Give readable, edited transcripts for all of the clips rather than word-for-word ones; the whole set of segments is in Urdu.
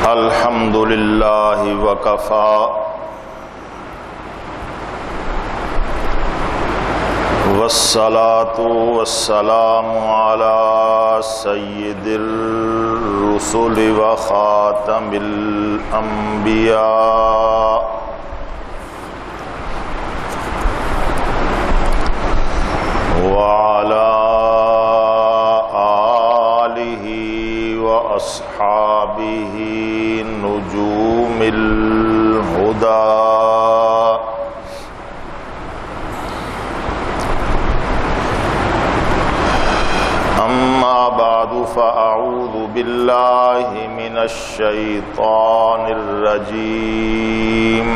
الحمد للہ وکفی والصلاة والسلام علی سید الرسل وخاتم الانبیاء وعلی وأصحابه نجوم الهدى أما بعد فأعوذ بالله من الشيطان الرجيم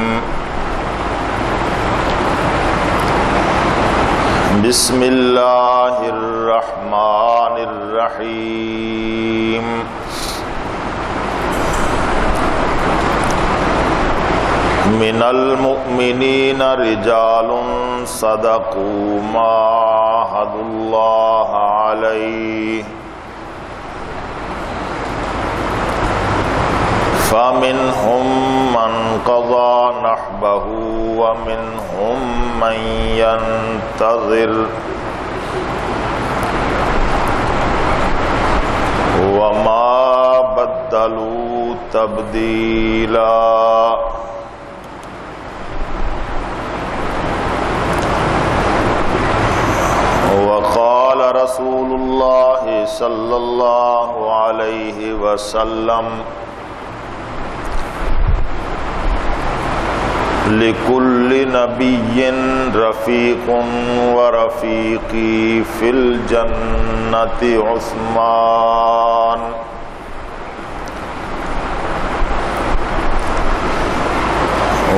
بسم الله الرحمن الرحيم من المؤمنين رجال صدقوا ما عاهدوا الله عليه فمنهم من قضى نحبه ومنهم من ينتظر وما بدلوا تبديلا وقال رسول الله صلى الله عليه وسلم لكل نبي رفيق ورفيقي في الجنة عثمان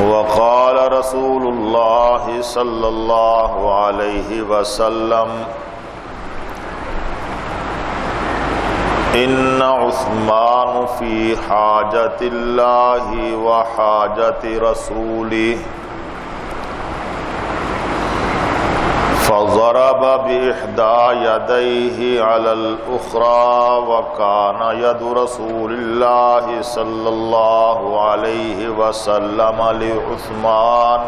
وقال رسول الله صلى الله عليه وسلم إن عثمان في حاجة الله وحاجة رسوله فضرب بإحدى يديه على الأخرى وكان يد رسول الله صلى الله عليه وسلم لعثمان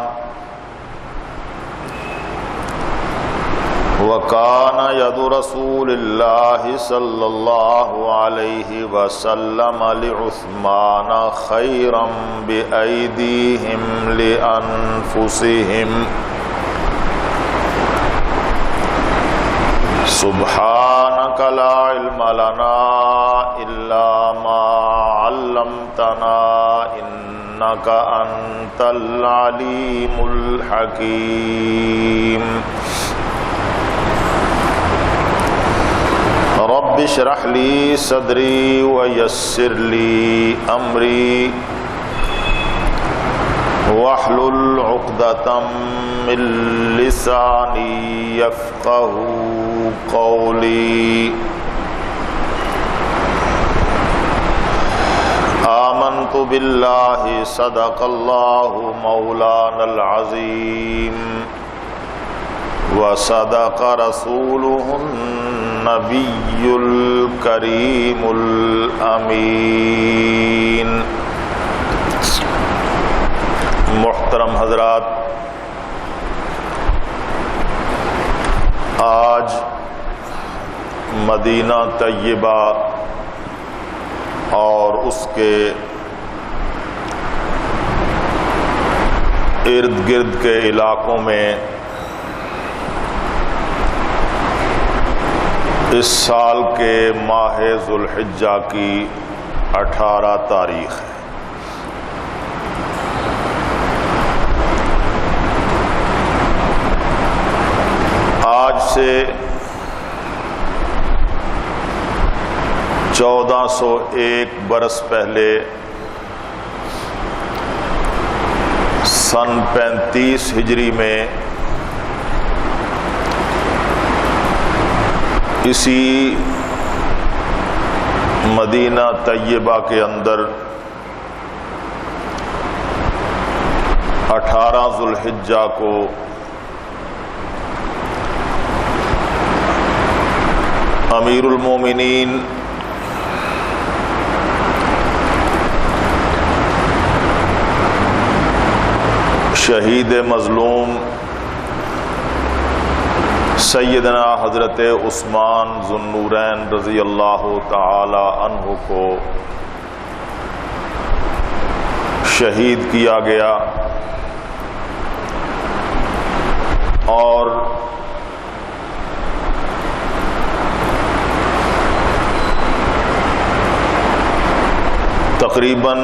وكان يد رسول الله صلى الله عليه وسلم لعثمان خيرا بأيديهم لأنفسهم سبحانك لا علم لنا إلا ما علمتنا إنك أنت العليم الحكيم رب اشرح لي صدري ويسر لي أمري واحلل عقدة من لساني يفقهوا قولي آمنت بالله صدق الله مولانا العظيم وصدق رسوله النبي الكريم الأمين محترم حضرات، آج مدینہ طیبہ اور اس کے ارد گرد کے علاقوں میں اس سال کے ماہ ذوالحجہ کی 18 تاریخ ہے۔ آج سے 1401 برس پہلے سن 35 ہجری میں اسی مدینہ طیبہ کے اندر 18 ذوالحجہ کو امیر المومنین شہید مظلوم سیدنا حضرت عثمان ذو النورین رضی اللہ تعالی عنہ کو شہید کیا گیا اور تقریباً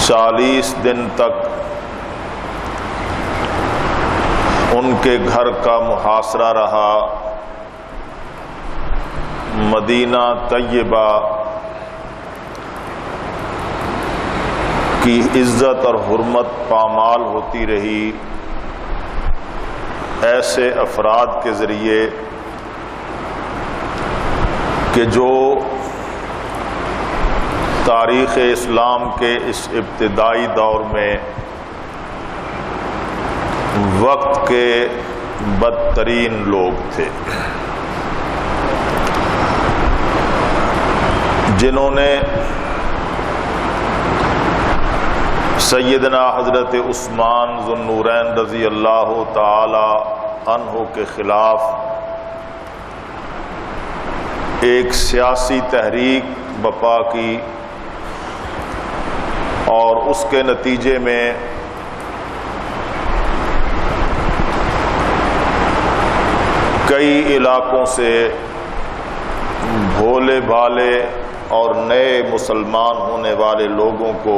40 دن تک ان کے گھر کا محاصرہ رہا۔ مدینہ طیبہ کی عزت اور حرمت پامال ہوتی رہی ایسے افراد کے ذریعے کہ جو تاریخ اسلام کے اس ابتدائی دور میں وقت کے بدترین لوگ تھے، جنہوں نے سیدنا حضرت عثمان ذو النورین رضی اللہ تعالی عنہ کے خلاف ایک سیاسی تحریک برپا کی اور اس کے نتیجے میں کئی علاقوں سے بھولے بھالے اور نئے مسلمان ہونے والے لوگوں کو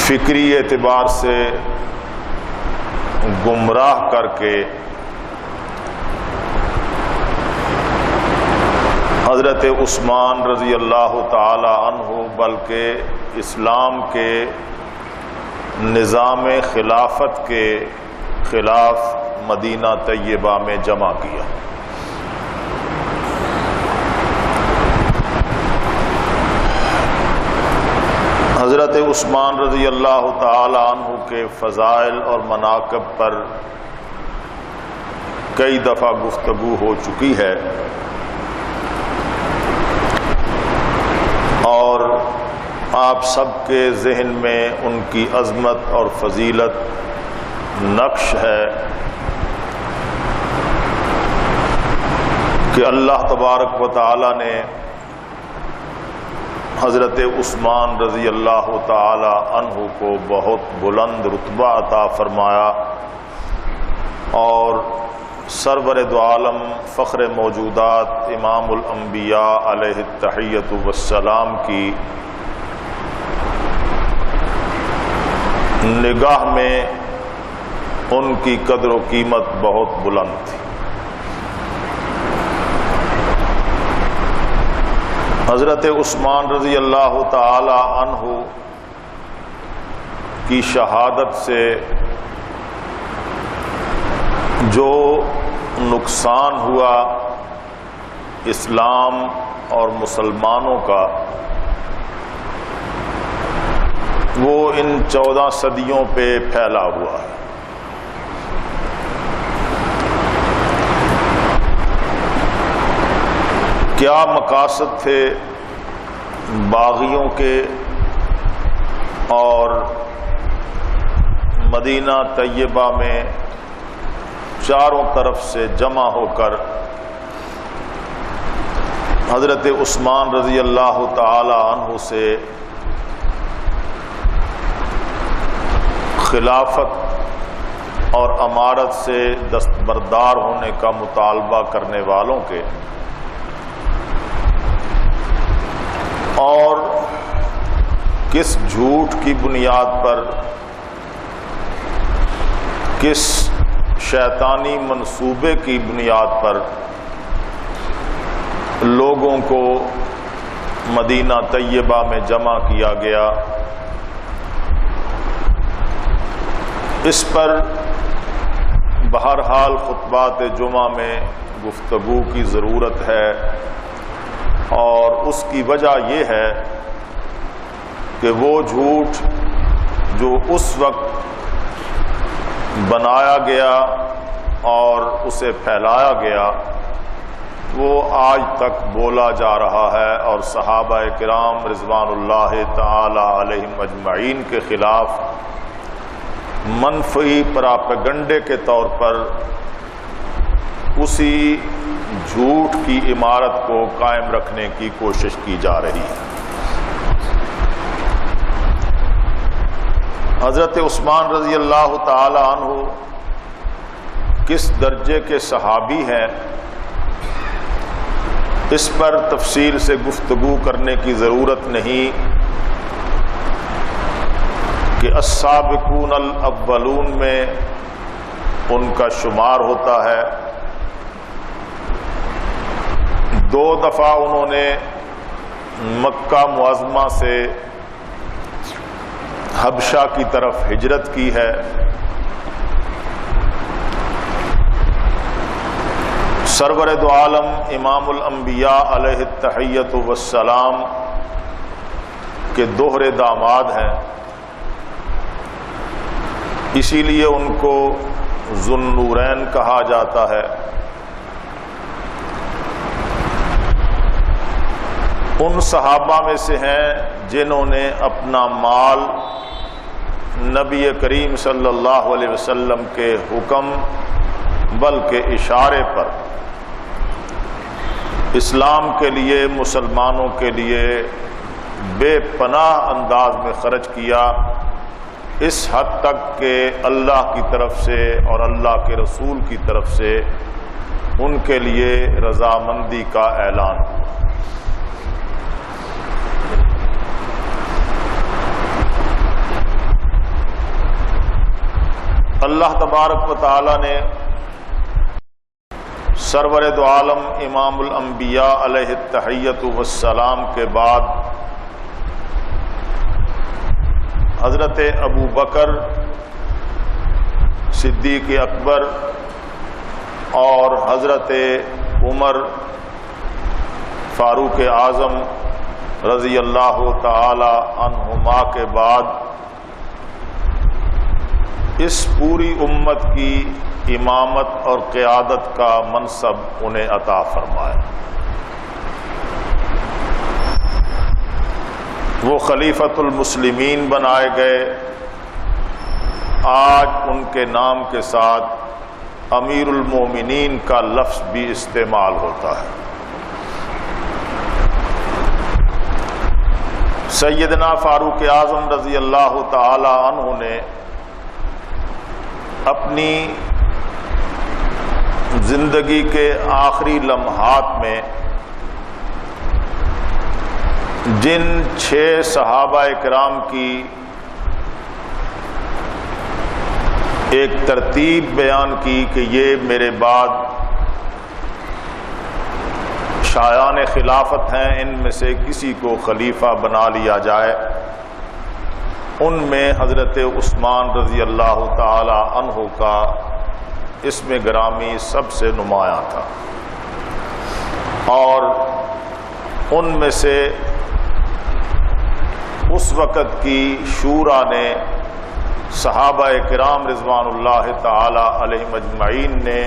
فکری اعتبار سے گمراہ کر کے حضرت عثمان رضی اللہ تعالی عنہ بلکہ اسلام کے نظام خلافت کے خلاف مدینہ طیبہ میں جمع کیا۔ حضرت عثمان رضی اللہ تعالی عنہ کے فضائل اور مناقب پر کئی دفعہ گفتگو ہو چکی ہے، اور آپ سب کے ذہن میں ان کی عظمت اور فضیلت نقش ہے کہ اللہ تبارک و تعالی نے حضرت عثمان رضی اللہ تعالی عنہ کو بہت بلند رتبہ عطا فرمایا، اور سرور دو عالم فخر موجودات امام الانبیاء علیہ التحیۃ والسلام کی نگاہ میں ان کی قدر و قیمت بہت بلند تھی۔ حضرت عثمان رضی اللہ تعالی عنہ کی شہادت سے جو نقصان ہوا اسلام اور مسلمانوں کا، وہ ان 14 صدیوں پہ پھیلا ہوا ہے۔ کیا مقاصد تھے باغیوں کے اور مدینہ طیبہ میں چاروں طرف سے جمع ہو کر حضرت عثمان رضی اللہ تعالی عنہ سے خلافت اور امارت سے دستبردار ہونے کا مطالبہ کرنے والوں کے، اور کس جھوٹ کی بنیاد پر، کس شیطانی منصوبے کی بنیاد پر لوگوں کو مدینہ طیبہ میں جمع کیا گیا، اس پر بہرحال خطبات جمعہ میں گفتگو کی ضرورت ہے، اور اس کی وجہ یہ ہے کہ وہ جھوٹ جو اس وقت بنایا گیا اور اسے پھیلایا گیا، وہ آج تک بولا جا رہا ہے اور صحابہ کرام رضوان اللہ تعالی علیہم اجمعین کے خلاف منفی پراپیگنڈے کے طور پر اسی جھوٹ کی عمارت کو قائم رکھنے کی کوشش کی جا رہی ہے۔ حضرت عثمان رضی اللہ تعالی عنہ کس درجے کے صحابی ہیں، اس پر تفصیل سے گفتگو کرنے کی ضرورت نہیں کہ السابقون الاولون میں ان کا شمار ہوتا ہے۔ 2 دفعہ انہوں نے مکہ معظمہ سے حبشہ کی طرف ہجرت کی ہے۔ سرور دو عالم امام الانبیاء علیہ التحیۃ والسلام کے دوہرے داماد ہیں، اسی لیے ان کو ذو النورین کہا جاتا ہے۔ ان صحابہ میں سے ہیں جنہوں نے اپنا مال نبی کریم صلی اللہ علیہ وسلم کے حکم بلکہ اشارے پر اسلام کے لیے، مسلمانوں کے لیے بے پناہ انداز میں خرچ کیا، اس حد تک کہ اللہ کی طرف سے اور اللہ کے رسول کی طرف سے ان کے لیے رضامندی کا اعلان ہوا۔ اللہ تبارک و تعالی نے سرور دو عالم امام الانبیاء علیہ التحیۃ والسلام کے بعد حضرت ابو بکر صدیق اکبر اور حضرت عمر فاروق اعظم رضی اللہ تعالی عنہما کے بعد اس پوری امت کی امامت اور قیادت کا منصب انہیں عطا فرمایا۔ وہ خلیفۃ المسلمین بنائے گئے۔ آج ان کے نام کے ساتھ امیر المومنین کا لفظ بھی استعمال ہوتا ہے۔ سیدنا فاروق اعظم رضی اللہ تعالی عنہ نے اپنی زندگی کے آخری لمحات میں جن 6 صحابہ کرام کی ایک ترتیب بیان کی کہ یہ میرے بعد شایان خلافت ہیں، ان میں سے کسی کو خلیفہ بنا لیا جائے، ان میں حضرت عثمان رضی اللہ تعالی عنہ کا اس میں گرامی سب سے نمایاں تھا، اور ان میں سے اس وقت کی شورا نے صحابہ کرام رضوان اللہ تعالی علیہم اجمعین نے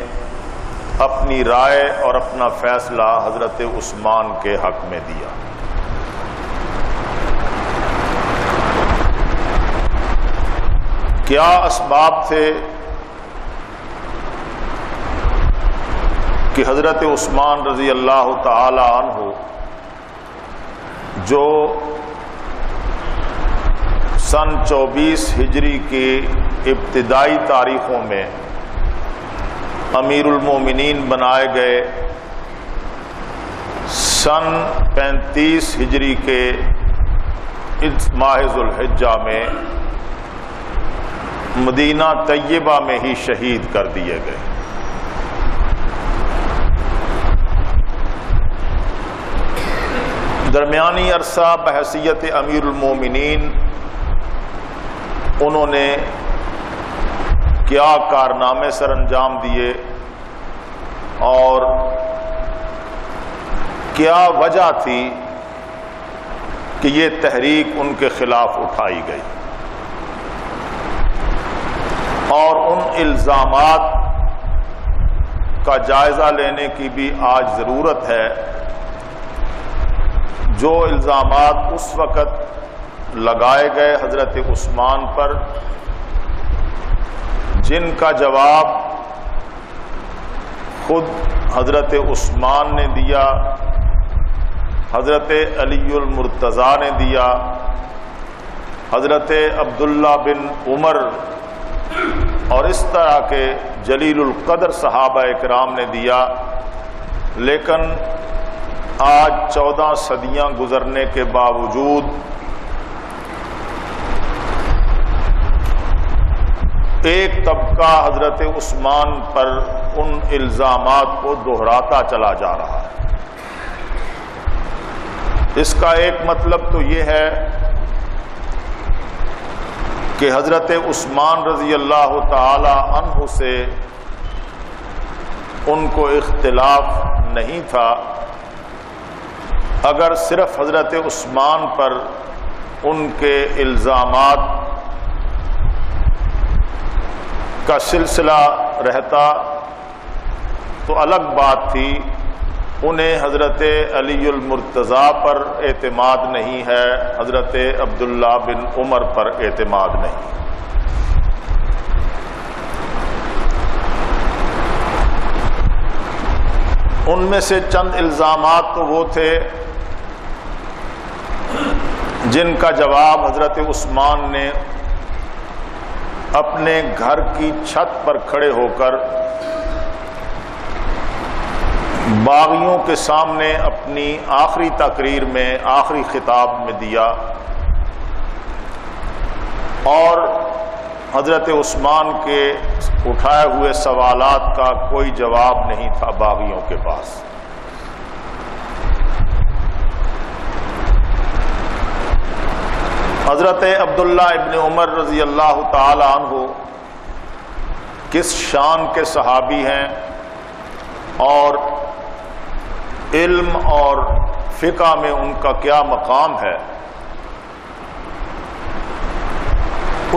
اپنی رائے اور اپنا فیصلہ حضرت عثمان کے حق میں دیا۔ کیا اسباب تھے کہ حضرت عثمان رضی اللہ تعالی عنہ جو سن 24 ہجری کی ابتدائی تاریخوں میں امیر المومنین بنائے گئے، سن 35 ہجری کے ماہ ذو الحجہ میں مدینہ طیبہ میں ہی شہید کر دیے گئے۔ درمیانی عرصہ بحیثیت امیر المومنین انہوں نے کیا کارنامے سر انجام دیے اور کیا وجہ تھی کہ یہ تحریک ان کے خلاف اٹھائی گئی، اور ان الزامات کا جائزہ لینے کی بھی آج ضرورت ہے۔ جو الزامات اس وقت لگائے گئے حضرت عثمان پر، جن کا جواب خود حضرت عثمان نے دیا، حضرت علی المرتضیٰ نے دیا، حضرت عبداللہ بن عمر اور اس طرح کے جلیل القدر صحابہ اکرام نے دیا، لیکن آج 14 صدیاں گزرنے کے باوجود ایک طبقہ حضرت عثمان پر ان الزامات کو دہراتا چلا جا رہا ہے۔ اس کا ایک مطلب تو یہ ہے کہ حضرت عثمان رضی اللہ تعالی عنہ سے ان کو اختلاف نہیں تھا۔ اگر صرف حضرت عثمان پر ان کے الزامات کا سلسلہ رہتا تو الگ بات تھی، انہیں حضرت علی المرتضیٰ پر اعتماد نہیں ہے، حضرت عبداللہ بن عمر پر اعتماد نہیں۔ ان میں سے چند الزامات تو وہ تھے جن کا جواب حضرت عثمان نے اپنے گھر کی چھت پر کھڑے ہو کر باغیوں کے سامنے اپنی آخری تقریر میں، آخری خطاب میں دیا، اور حضرت عثمان کے اٹھائے ہوئے سوالات کا کوئی جواب نہیں تھا باغیوں کے پاس۔ حضرت عبداللہ ابن عمر رضی اللہ تعالی عنہ کس شان کے صحابی ہیں اور علم اور فقہ میں ان کا کیا مقام ہے،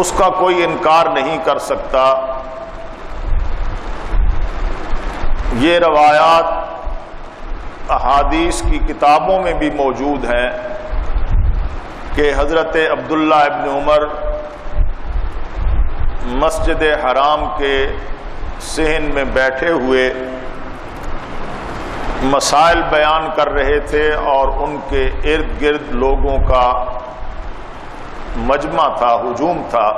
اس کا کوئی انکار نہیں کر سکتا۔ یہ روایات احادیث کی کتابوں میں بھی موجود ہیں کہ حضرت عبداللہ ابن عمر مسجد حرام کے صحن میں بیٹھے ہوئے مسائل بیان کر رہے تھے اور ان کے ارد گرد لوگوں کا مجمع تھا، ہجوم تھا،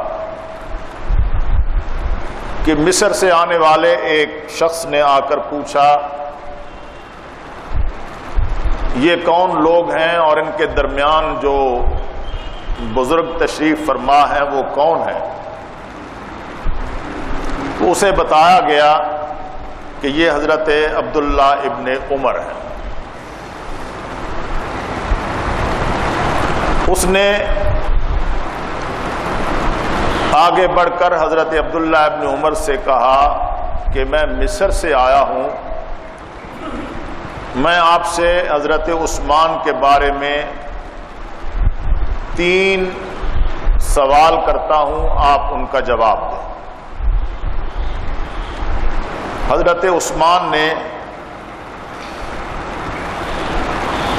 کہ مصر سے آنے والے ایک شخص نے آ کر پوچھا یہ کون لوگ ہیں اور ان کے درمیان جو بزرگ تشریف فرما ہیں وہ کون ہیں؟ تو اسے بتایا گیا کہ یہ حضرت عبداللہ ابن عمر ہیں۔ اس نے آگے بڑھ کر حضرت عبداللہ ابن عمر سے کہا کہ میں مصر سے آیا ہوں، میں آپ سے حضرت عثمان کے بارے میں 3 سوال کرتا ہوں، آپ ان کا جواب دیں۔ حضرت عثمان نے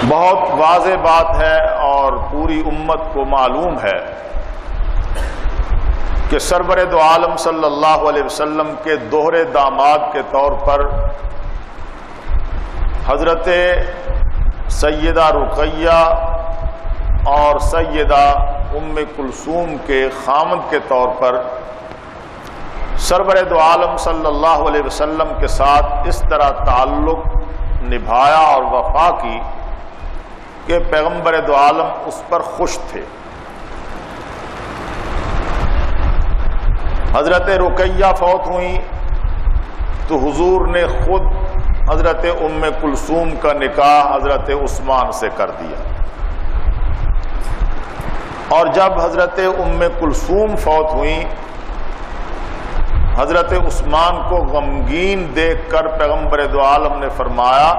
بہت واضح بات ہے اور پوری امت کو معلوم ہے کہ سرور دو عالم صلی اللہ علیہ وسلم کے دوہرے داماد کے طور پر حضرت سیدہ رقیہ اور سیدہ ام کلثوم کے خامند کے طور پر سرور دو عالم صلی اللہ علیہ وسلم کے ساتھ اس طرح تعلق نبھایا اور وفا کی کہ پیغمبر دو عالم اس پر خوش تھے۔ حضرت رقیہ فوت ہوئیں تو حضور نے خود حضرت ام کلثوم کا نکاح حضرت عثمان سے کر دیا، اور جب حضرت ام کلثوم فوت ہوئیں حضرت عثمان کو غمگین دیکھ کر پیغمبر دو عالم نے فرمایا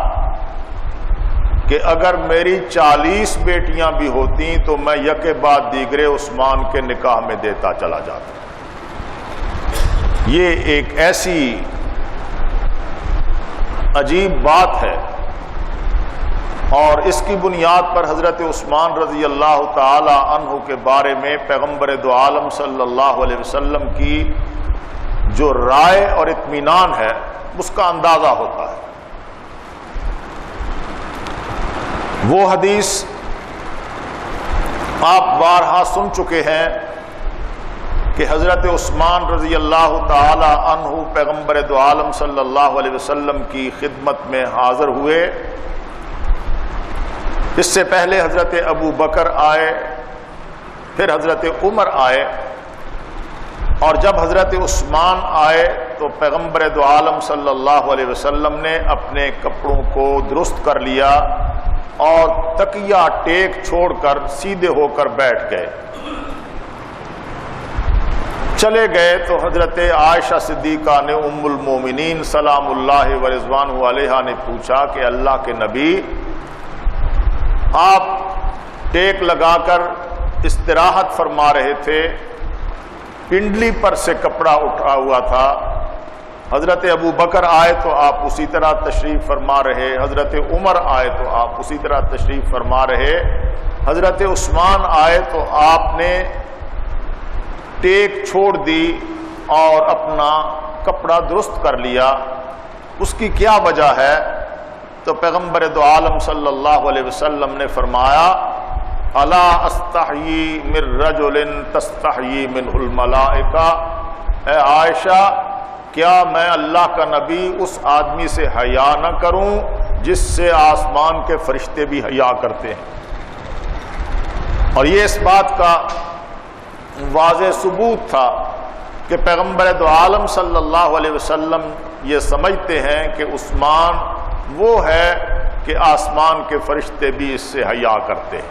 کہ اگر میری 40 بیٹیاں بھی ہوتیں تو میں یکے بعد دیگرے عثمان کے نکاح میں دیتا چلا جاتا۔ یہ ایک ایسی عجیب بات ہے، اور اس کی بنیاد پر حضرت عثمان رضی اللہ تعالی عنہ کے بارے میں پیغمبر دو عالم صلی اللہ علیہ وسلم کی جو رائے اور اطمینان ہے اس کا اندازہ ہوتا ہے۔ وہ حدیث آپ بارہا سن چکے ہیں کہ حضرت عثمان رضی اللہ تعالی عنہ پیغمبر دو عالم صلی اللہ علیہ وسلم کی خدمت میں حاضر ہوئے۔ اس سے پہلے حضرت ابو بکر آئے، پھر حضرت عمر آئے، اور جب حضرت عثمان آئے تو پیغمبر دو عالم صلی اللہ علیہ وسلم نے اپنے کپڑوں کو درست کر لیا اور تکیہ ٹیک چھوڑ کر سیدھے ہو کر بیٹھ گئے۔ چلے گئے تو حضرت عائشہ صدیقہ نے ام المومنین سلام اللہ و رضوانہ علیہا نے پوچھا کہ اللہ کے نبی، آپ ٹیک لگا کر استراحت فرما رہے تھے، پنڈلی پر سے کپڑا اٹھا ہوا تھا، حضرت ابو بکر آئے تو آپ اسی طرح تشریف فرما رہے، حضرت عمر آئے تو آپ اسی طرح تشریف فرما رہے، حضرت عثمان آئے تو آپ نے ٹیک چھوڑ دی اور اپنا کپڑا درست کر لیا، اس کی کیا وجہ ہے؟ تو پیغمبر دو عالم صلی اللہ علیہ وسلم نے فرمایا، الا استحیی من رجل تستحیی منہ الملائکہ، اے عائشہ، کیا میں اللہ کا نبی اس آدمی سے حیا نہ کروں جس سے آسمان کے فرشتے بھی حیا کرتے ہیں؟ اور یہ اس بات کا واضح ثبوت تھا کہ پیغمبر دو عالم صلی اللہ علیہ وسلم یہ سمجھتے ہیں کہ عثمان وہ ہے کہ آسمان کے فرشتے بھی اس سے حیا کرتے ہیں۔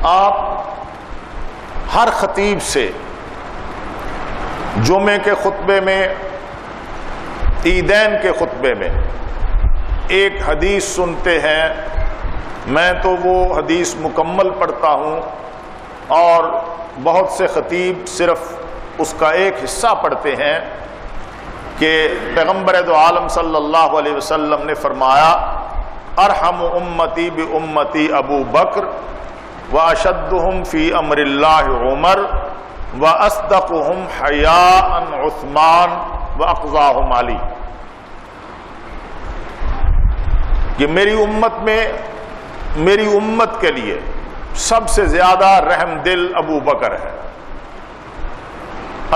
آپ ہر خطیب سے جمعے کے خطبے میں، عیدین کے خطبے میں ایک حدیث سنتے ہیں، میں تو وہ حدیث مکمل پڑھتا ہوں، اور بہت سے خطیب صرف اس کا ایک حصہ پڑھتے ہیں کہ پیغمبر دو عالم صلی اللہ علیہ وسلم نے فرمایا، ارحم امتی بامتی ابو بکر واشدہم فی امر اللہ عمر واصدقہم حیاء عثمان واقضاہم علی، کہ میری امت کے لیے سب سے زیادہ رحم دل ابو بکر ہے،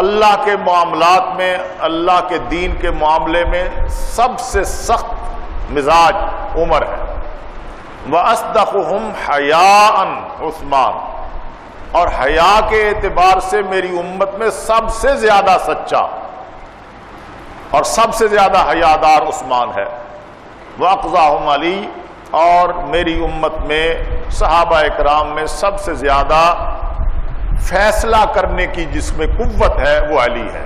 اللہ کے معاملات میں، اللہ کے دین کے معاملے میں سب سے سخت مزاج عمر ہے، وَأَصْدَقُهُمْ حَيَاءً عثمان، اور حیا کے اعتبار سے میری امت میں سب سے زیادہ سچا اور سب سے زیادہ حیادار عثمان ہے، وَأَقْضَاهُمْ علی، اور میری امت میں صحابہ اکرام میں سب سے زیادہ فیصلہ کرنے کی جس میں قوت ہے وہ علی ہے۔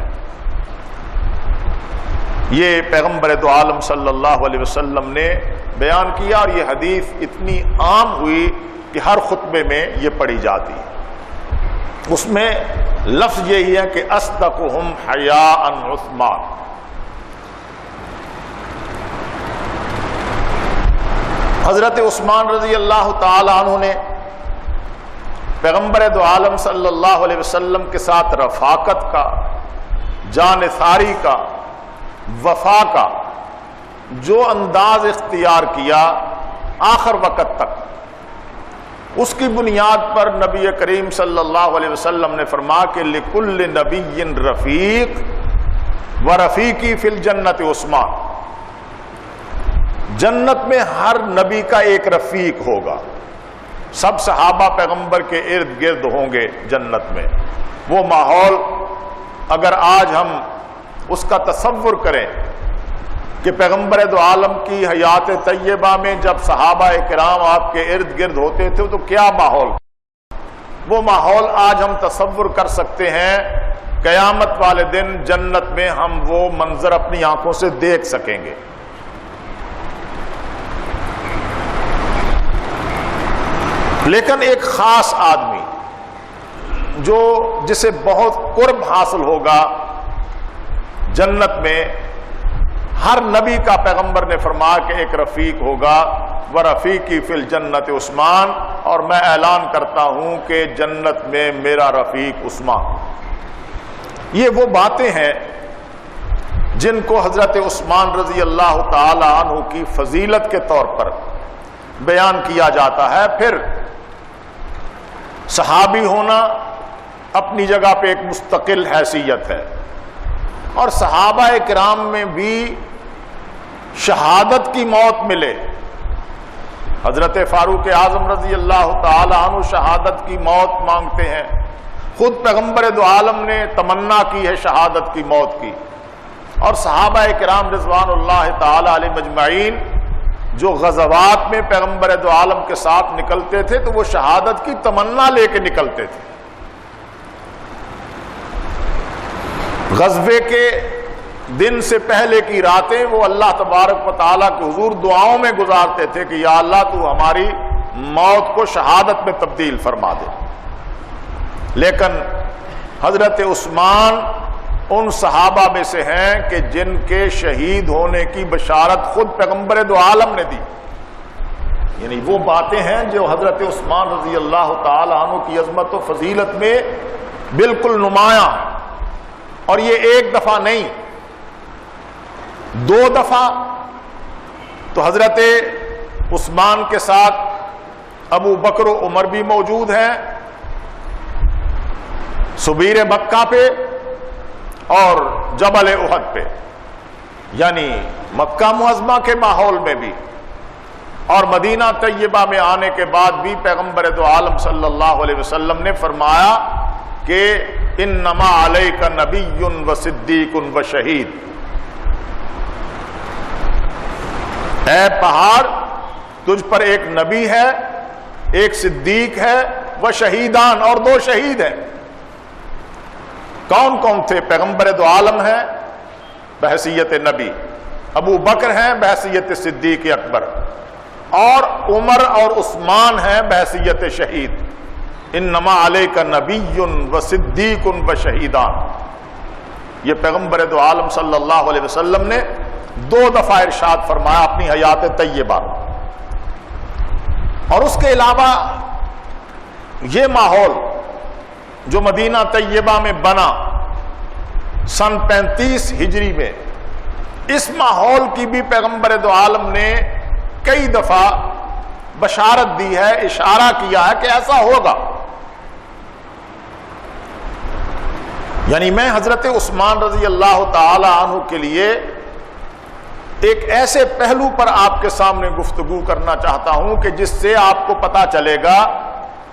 یہ پیغمبر دو عالم صلی اللہ علیہ وسلم نے بیان کیا، اور یہ حدیث اتنی عام ہوئی کہ ہر خطبے میں یہ پڑھی جاتی ہے۔ اس میں لفظ یہی ہے کہ اصدقہم حیاء عثمان۔ حضرت عثمان رضی اللہ تعالی عنہ نے پیغمبر دو عالم صلی اللہ علیہ وسلم کے ساتھ رفاقت کا، جانثاری کا، وفا کا جو انداز اختیار کیا آخر وقت تک، اس کی بنیاد پر نبی کریم صلی اللہ علیہ وسلم نے فرمایا کہ لِكُلِّ نَبِيٍّ رفیق وَرَفِيقِي فِي الْجَنَّةِ عثمان، جنت میں ہر نبی کا ایک رفیق ہوگا، سب صحابہ پیغمبر کے ارد گرد ہوں گے جنت میں۔ وہ ماحول اگر آج ہم اس کا تصور کریں کہ پیغمبر دو عالم کی حیات طیبہ میں جب صحابہ کرام آپ کے ارد گرد ہوتے تھے تو کیا ماحول، وہ ماحول آج ہم تصور کر سکتے ہیں۔ قیامت والے دن جنت میں ہم وہ منظر اپنی آنکھوں سے دیکھ سکیں گے۔ لیکن ایک خاص آدمی جسے بہت قرب حاصل ہوگا جنت میں، ہر نبی کا پیغمبر نے فرمایا کہ ایک رفیق ہوگا، وَرَفِيقِي فِي الْجَنَّةِ عثمان، اور میں اعلان کرتا ہوں کہ جنت میں میرا رفیق عثمان۔ یہ وہ باتیں ہیں جن کو حضرت عثمان رضی اللہ تعالی عنہ کی فضیلت کے طور پر بیان کیا جاتا ہے۔ پھر صحابی ہونا اپنی جگہ پہ ایک مستقل حیثیت ہے، اور صحابہ کرام میں بھی شہادت کی موت ملے۔ حضرت فاروق اعظم رضی اللہ تعالی عنہ شہادت کی موت مانگتے ہیں، خود پیغمبر دو عالم نے تمنا کی ہے شہادت کی موت کی، اور صحابہ کرام رضوان اللہ تعالی علیہ مجمعین جو غزوات میں پیغمبر دو عالم کے ساتھ نکلتے تھے تو وہ شہادت کی تمنا لے کے نکلتے تھے۔ غزوے کے دن سے پہلے کی راتیں وہ اللہ تبارک و تعالیٰ کے حضور دعاؤں میں گزارتے تھے کہ یا اللہ تو ہماری موت کو شہادت میں تبدیل فرما دے۔ لیکن حضرت عثمان ان صحابہ میں سے ہیں کہ جن کے شہید ہونے کی بشارت خود پیغمبر دو عالم نے دی۔ یعنی وہ باتیں ہیں جو حضرت عثمان رضی اللہ تعالی عنہ کی عظمت و فضیلت میں بالکل نمایاں ہیں، اور یہ ایک دفعہ نہیں، دو دفعہ تو حضرت عثمان کے ساتھ ابو بکر و عمر بھی موجود ہیں سبیر مکہ پہ اور جبل احد پہ، یعنی مکہ معظمہ کے ماحول میں بھی اور مدینہ طیبہ میں آنے کے بعد بھی پیغمبر دو عالم صلی اللہ علیہ وسلم نے فرمایا کہ انما علیک نبی و صدیق و شہید، اے پہاڑ تجھ پر ایک نبی ہے، ایک صدیق ہے، وہ شہیدان، اور دو شہید ہیں۔ کون کون تھے؟ پیغمبر دو عالم ہیں بحیثیت نبی، ابو بکر ہیں بحیثیت صدیق اکبر، اور عمر اور عثمان ہیں بحیثیت شہید۔ انما علیک نبی و صدیق و شہیدان، یہ پیغمبر دو عالم صلی اللہ علیہ وسلم نے دو دفعہ ارشاد فرمایا اپنی حیات طیبہ۔ اور اس کے علاوہ یہ ماحول جو مدینہ طیبہ میں بنا سن 35 ہجری میں، اس ماحول کی بھی پیغمبر دو عالم نے کئی دفعہ بشارت دی ہے، اشارہ کیا ہے کہ ایسا ہوگا۔ یعنی میں حضرت عثمان رضی اللہ تعالی عنہ کے لیے ایک ایسے پہلو پر آپ کے سامنے گفتگو کرنا چاہتا ہوں کہ جس سے آپ کو پتا چلے گا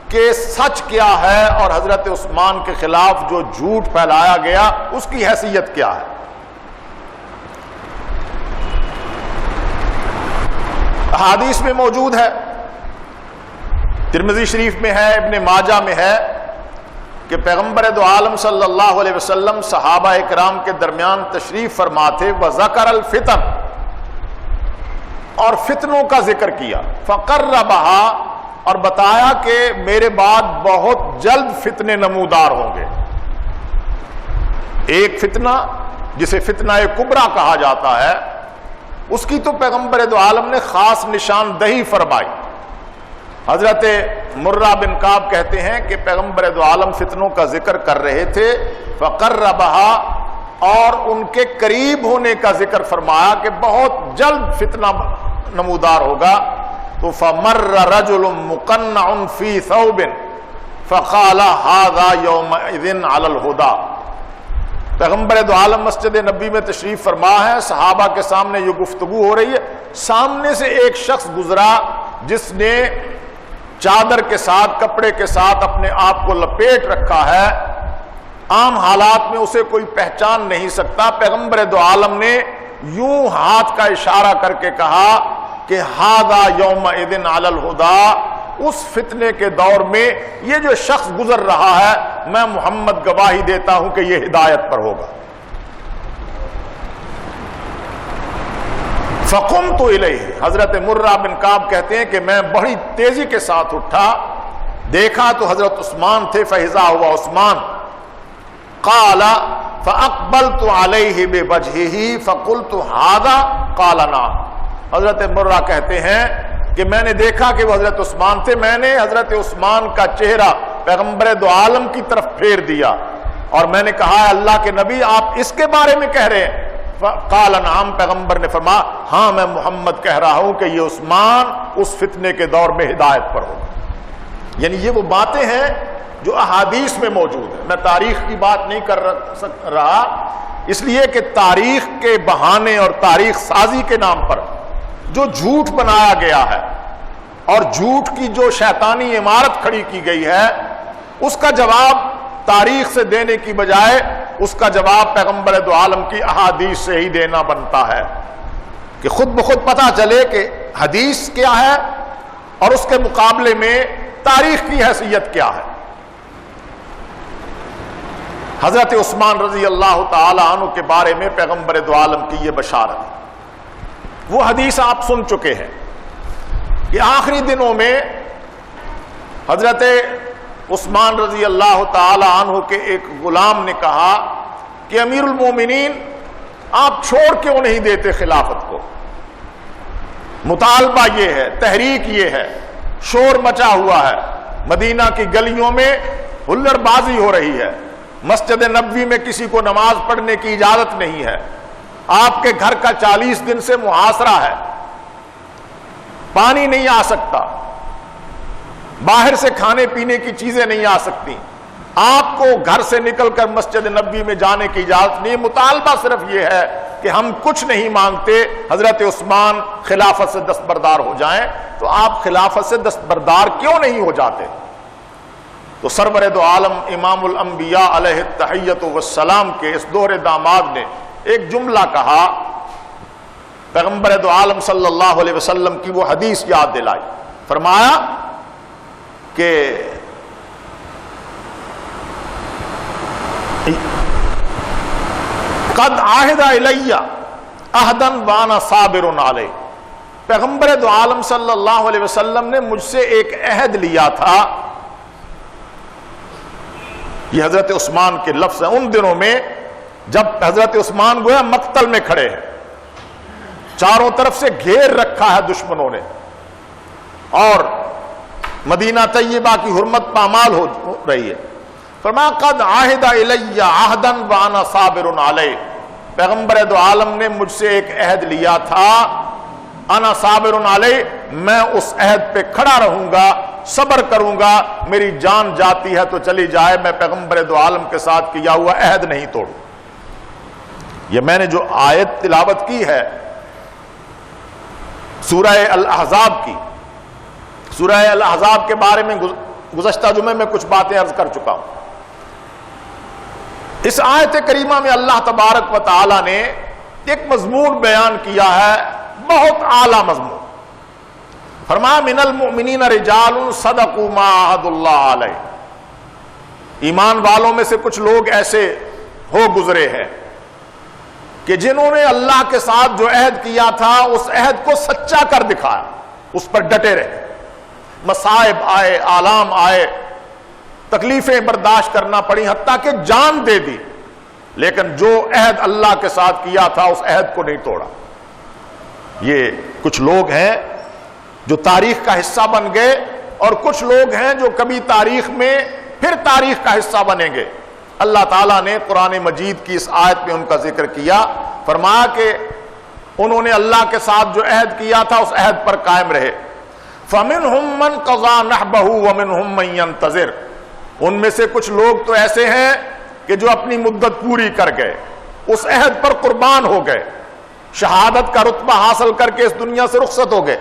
کہ سچ کیا ہے اور حضرت عثمان کے خلاف جو جھوٹ پھیلایا گیا اس کی حیثیت کیا ہے۔ احادیث میں موجود ہے، ترمذی شریف میں ہے، ابن ماجہ میں ہے کہ پیغمبر دو عالم صلی اللہ علیہ وسلم صحابہ کرام کے درمیان تشریف فرما تھے، وذکر الفتن، اور فتنوں کا ذکر کیا، فقربھا، اور بتایا کہ میرے بعد بہت جلد فتنے نمودار ہوں گے۔ ایک فتنہ جسے فتنہ کبریٰ کہا جاتا ہے، اس کی تو پیغمبر دو عالم نے خاص نشاندہی فرمائی۔ حضرت مرہ بن کعب کہتے ہیں کہ پیغمبر دو عالم فتنوں کا ذکر کر رہے تھے، فقربھا، اور ان کے قریب ہونے کا ذکر فرمایا کہ بہت جلد فتنہ نمودار ہوگا۔ تو فمر رجل مقنع فی ثوب فقال ھذا یومئذ علی الہدی، پیغمبر دو عالم مسجد نبی میں تشریف فرما ہے، صحابہ کے سامنے یہ گفتگو ہو رہی ہے، سامنے سے ایک شخص گزرا جس نے چادر کے ساتھ، کپڑے کے ساتھ اپنے آپ کو لپیٹ رکھا ہے، عام حالات میں اسے کوئی پہچان نہیں سکتا۔ پیغمبر دو عالم نے یوں ہاتھ کا اشارہ کر کے کہا کہ ھذا یومئذ علی الہدی، اس فتنے کے دور میں یہ جو شخص گزر رہا ہے میں محمد گواہی دیتا ہوں کہ یہ ہدایت پر ہوگا۔ فقمت الیہ، حضرت مرہ بن کعب کہتے ہیں کہ میں بڑی تیزی کے ساتھ اٹھا، دیکھا تو حضرت عثمان تھے، فاذا ہوا عثمان، قال فَأَقْبَلْتُ عَلَيْهِ بِوَجْهِهِ فَقُلْتُ هَذَا قَالَ نَعَمْ۔ حضرت مرہ کہتے ہیں کہ میں نے دیکھا کہ وہ حضرت عثمان تھے، میں نے حضرت عثمان کا چہرہ پیغمبر دو عالم کی طرف پھیر دیا اور میں نے کہا اللہ کے نبی آپ اس کے بارے میں کہہ رہے ہیں؟ قال نعم، پیغمبر نے فرمایا ہاں میں محمد کہہ رہا ہوں کہ یہ عثمان اس فتنے کے دور میں ہدایت پر ہوگا۔ یعنی یہ وہ باتیں ہیں جو احادیث میں موجود ہیں۔ میں تاریخ کی بات نہیں کر رہا، اس لیے کہ تاریخ کے بہانے اور تاریخ سازی کے نام پر جو جھوٹ بنایا گیا ہے اور جھوٹ کی جو شیطانی عمارت کھڑی کی گئی ہے، اس کا جواب تاریخ سے دینے کی بجائے اس کا جواب پیغمبر دو عالم کی احادیث سے ہی دینا بنتا ہے، کہ خود بخود پتہ چلے کہ حدیث کیا ہے اور اس کے مقابلے میں تاریخ کی حیثیت کیا ہے۔ حضرت عثمان رضی اللہ تعالی عنہ کے بارے میں پیغمبر دو عالم کی یہ بشارت، وہ حدیث آپ سن چکے ہیں کہ آخری دنوں میں حضرت عثمان رضی اللہ تعالی عنہ کے ایک غلام نے کہا کہ امیر المومنین آپ چھوڑ کیوں نہیں دیتے خلافت کو؟ مطالبہ یہ ہے، تحریک یہ ہے، شور مچا ہوا ہے، مدینہ کی گلیوں میں ہلڑ بازی ہو رہی ہے، مسجد نبوی میں کسی کو نماز پڑھنے کی اجازت نہیں ہے، آپ کے گھر کا 40 دن سے محاصرہ ہے، پانی نہیں آ سکتا، باہر سے کھانے پینے کی چیزیں نہیں آ سکتی، آپ کو گھر سے نکل کر مسجد نبوی میں جانے کی اجازت نہیں۔ مطالبہ صرف یہ ہے کہ ہم کچھ نہیں مانگتے، حضرت عثمان خلافت سے دستبردار ہو جائیں۔ تو آپ خلافت سے دستبردار کیوں نہیں ہو جاتے؟ تو سرور دو عالم امام الانبیاء علیہ التحیۃ والسلام کے اس دوہرے داماد نے ایک جملہ کہا، پیغمبر دو عالم صلی اللہ علیہ وسلم کی وہ حدیث یاد دلائی، فرمایا کہ قد عہد الی عہدا وانا صابر علیہ، پیغمبر دو عالم صلی اللہ علیہ وسلم نے مجھ سے ایک عہد لیا تھا۔ یہ حضرت عثمان کے لفظ ہیں، ان دنوں میں جب حضرت عثمان گویا مقتل میں کھڑے ہیں، چاروں طرف سے گھیر رکھا ہے دشمنوں نے اور مدینہ طیبہ کی حرمت پامال ہو رہی ہے۔ فرمایا قد عہد الی عہدا وانا صابر علیہ، پیغمبر دو عالم نے مجھ سے ایک عہد لیا تھا، انا صابر علیہ، میں اس عہد پہ کھڑا رہوں گا، صبر کروں گا، میری جان جاتی ہے تو چلی جائے، میں پیغمبر دو عالم کے ساتھ کیا ہوا عہد نہیں توڑوں۔ یہ میں نے جو آیت تلاوت کی ہے سورہ الاحزاب کی، سورہ الاحزاب کے بارے میں گزشتہ جمعے میں کچھ باتیں عرض کر چکا ہوں۔ اس آیت کریمہ میں اللہ تبارک و تعالی نے ایک مضمون بیان کیا ہے، بہت اعلیٰ مضمون۔ فرمایا من المؤمنین رجال صدقوا ما عہد اللہ علیہ، ایمان والوں میں سے کچھ لوگ ایسے ہو گزرے ہیں کہ جنہوں نے اللہ کے ساتھ جو عہد کیا تھا اس عہد کو سچا کر دکھایا، اس پر ڈٹے رہے، مصائب آئے، آلام آئے، تکلیفیں برداشت کرنا پڑی، حتیٰ کہ جان دے دی، لیکن جو عہد اللہ کے ساتھ کیا تھا اس عہد کو نہیں توڑا۔ یہ کچھ لوگ ہیں جو تاریخ کا حصہ بن گئے اور کچھ لوگ ہیں جو کبھی تاریخ میں پھر تاریخ کا حصہ بنیں گے۔ اللہ تعالیٰ نے قرآن مجید کی اس آیت میں ان کا ذکر کیا، فرمایا کہ انہوں نے اللہ کے ساتھ جو عہد کیا تھا اس عہد پر قائم رہے۔ فَمِنْهُمْ مَنْ قَضَى نَحْبَهُ وَمِنْهُمْ مَنْ يَنْتَظِرُ، ان میں سے کچھ لوگ تو ایسے ہیں کہ جو اپنی مدت پوری کر گئے، اس عہد پر قربان ہو گئے، شہادت کا رتبہ حاصل کر کے اس دنیا سے رخصت ہو گئے،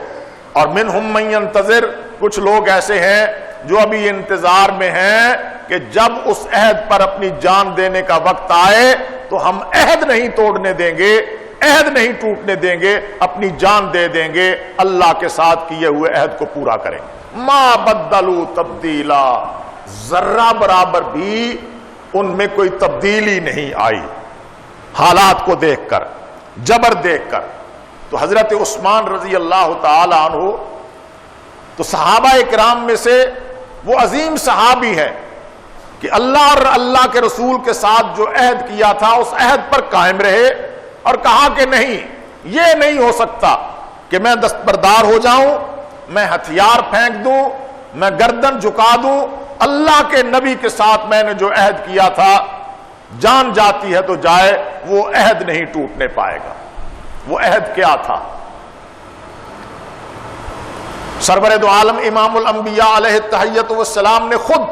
اور منہم من ینتظر، کچھ لوگ ایسے ہیں جو ابھی انتظار میں ہیں کہ جب اس عہد پر اپنی جان دینے کا وقت آئے تو ہم عہد نہیں توڑنے دیں گے، عہد نہیں ٹوٹنے دیں گے، اپنی جان دے دیں گے، اللہ کے ساتھ کیے ہوئے عہد کو پورا کریں گے۔ ما بدلوا تبدیلا، ذرہ برابر بھی ان میں کوئی تبدیلی نہیں آئی، حالات کو دیکھ کر، جبر دیکھ کر۔ تو حضرت عثمان رضی اللہ تعالی عنہ تو صحابہ کرام میں سے وہ عظیم صحابی ہیں کہ اللہ اور اللہ کے رسول کے ساتھ جو عہد کیا تھا اس عہد پر قائم رہے، اور کہا کہ نہیں، یہ نہیں ہو سکتا کہ میں دستبردار ہو جاؤں، میں ہتھیار پھینک دوں، میں گردن جھکا دوں، اللہ کے نبی کے ساتھ میں نے جو عہد کیا تھا، جان جاتی ہے تو جائے، وہ عہد نہیں ٹوٹنے پائے گا۔ وہ عہد کیا تھا؟ سرور دو عالم امام الانبیاء علیہ التحیۃ والسلام نے خود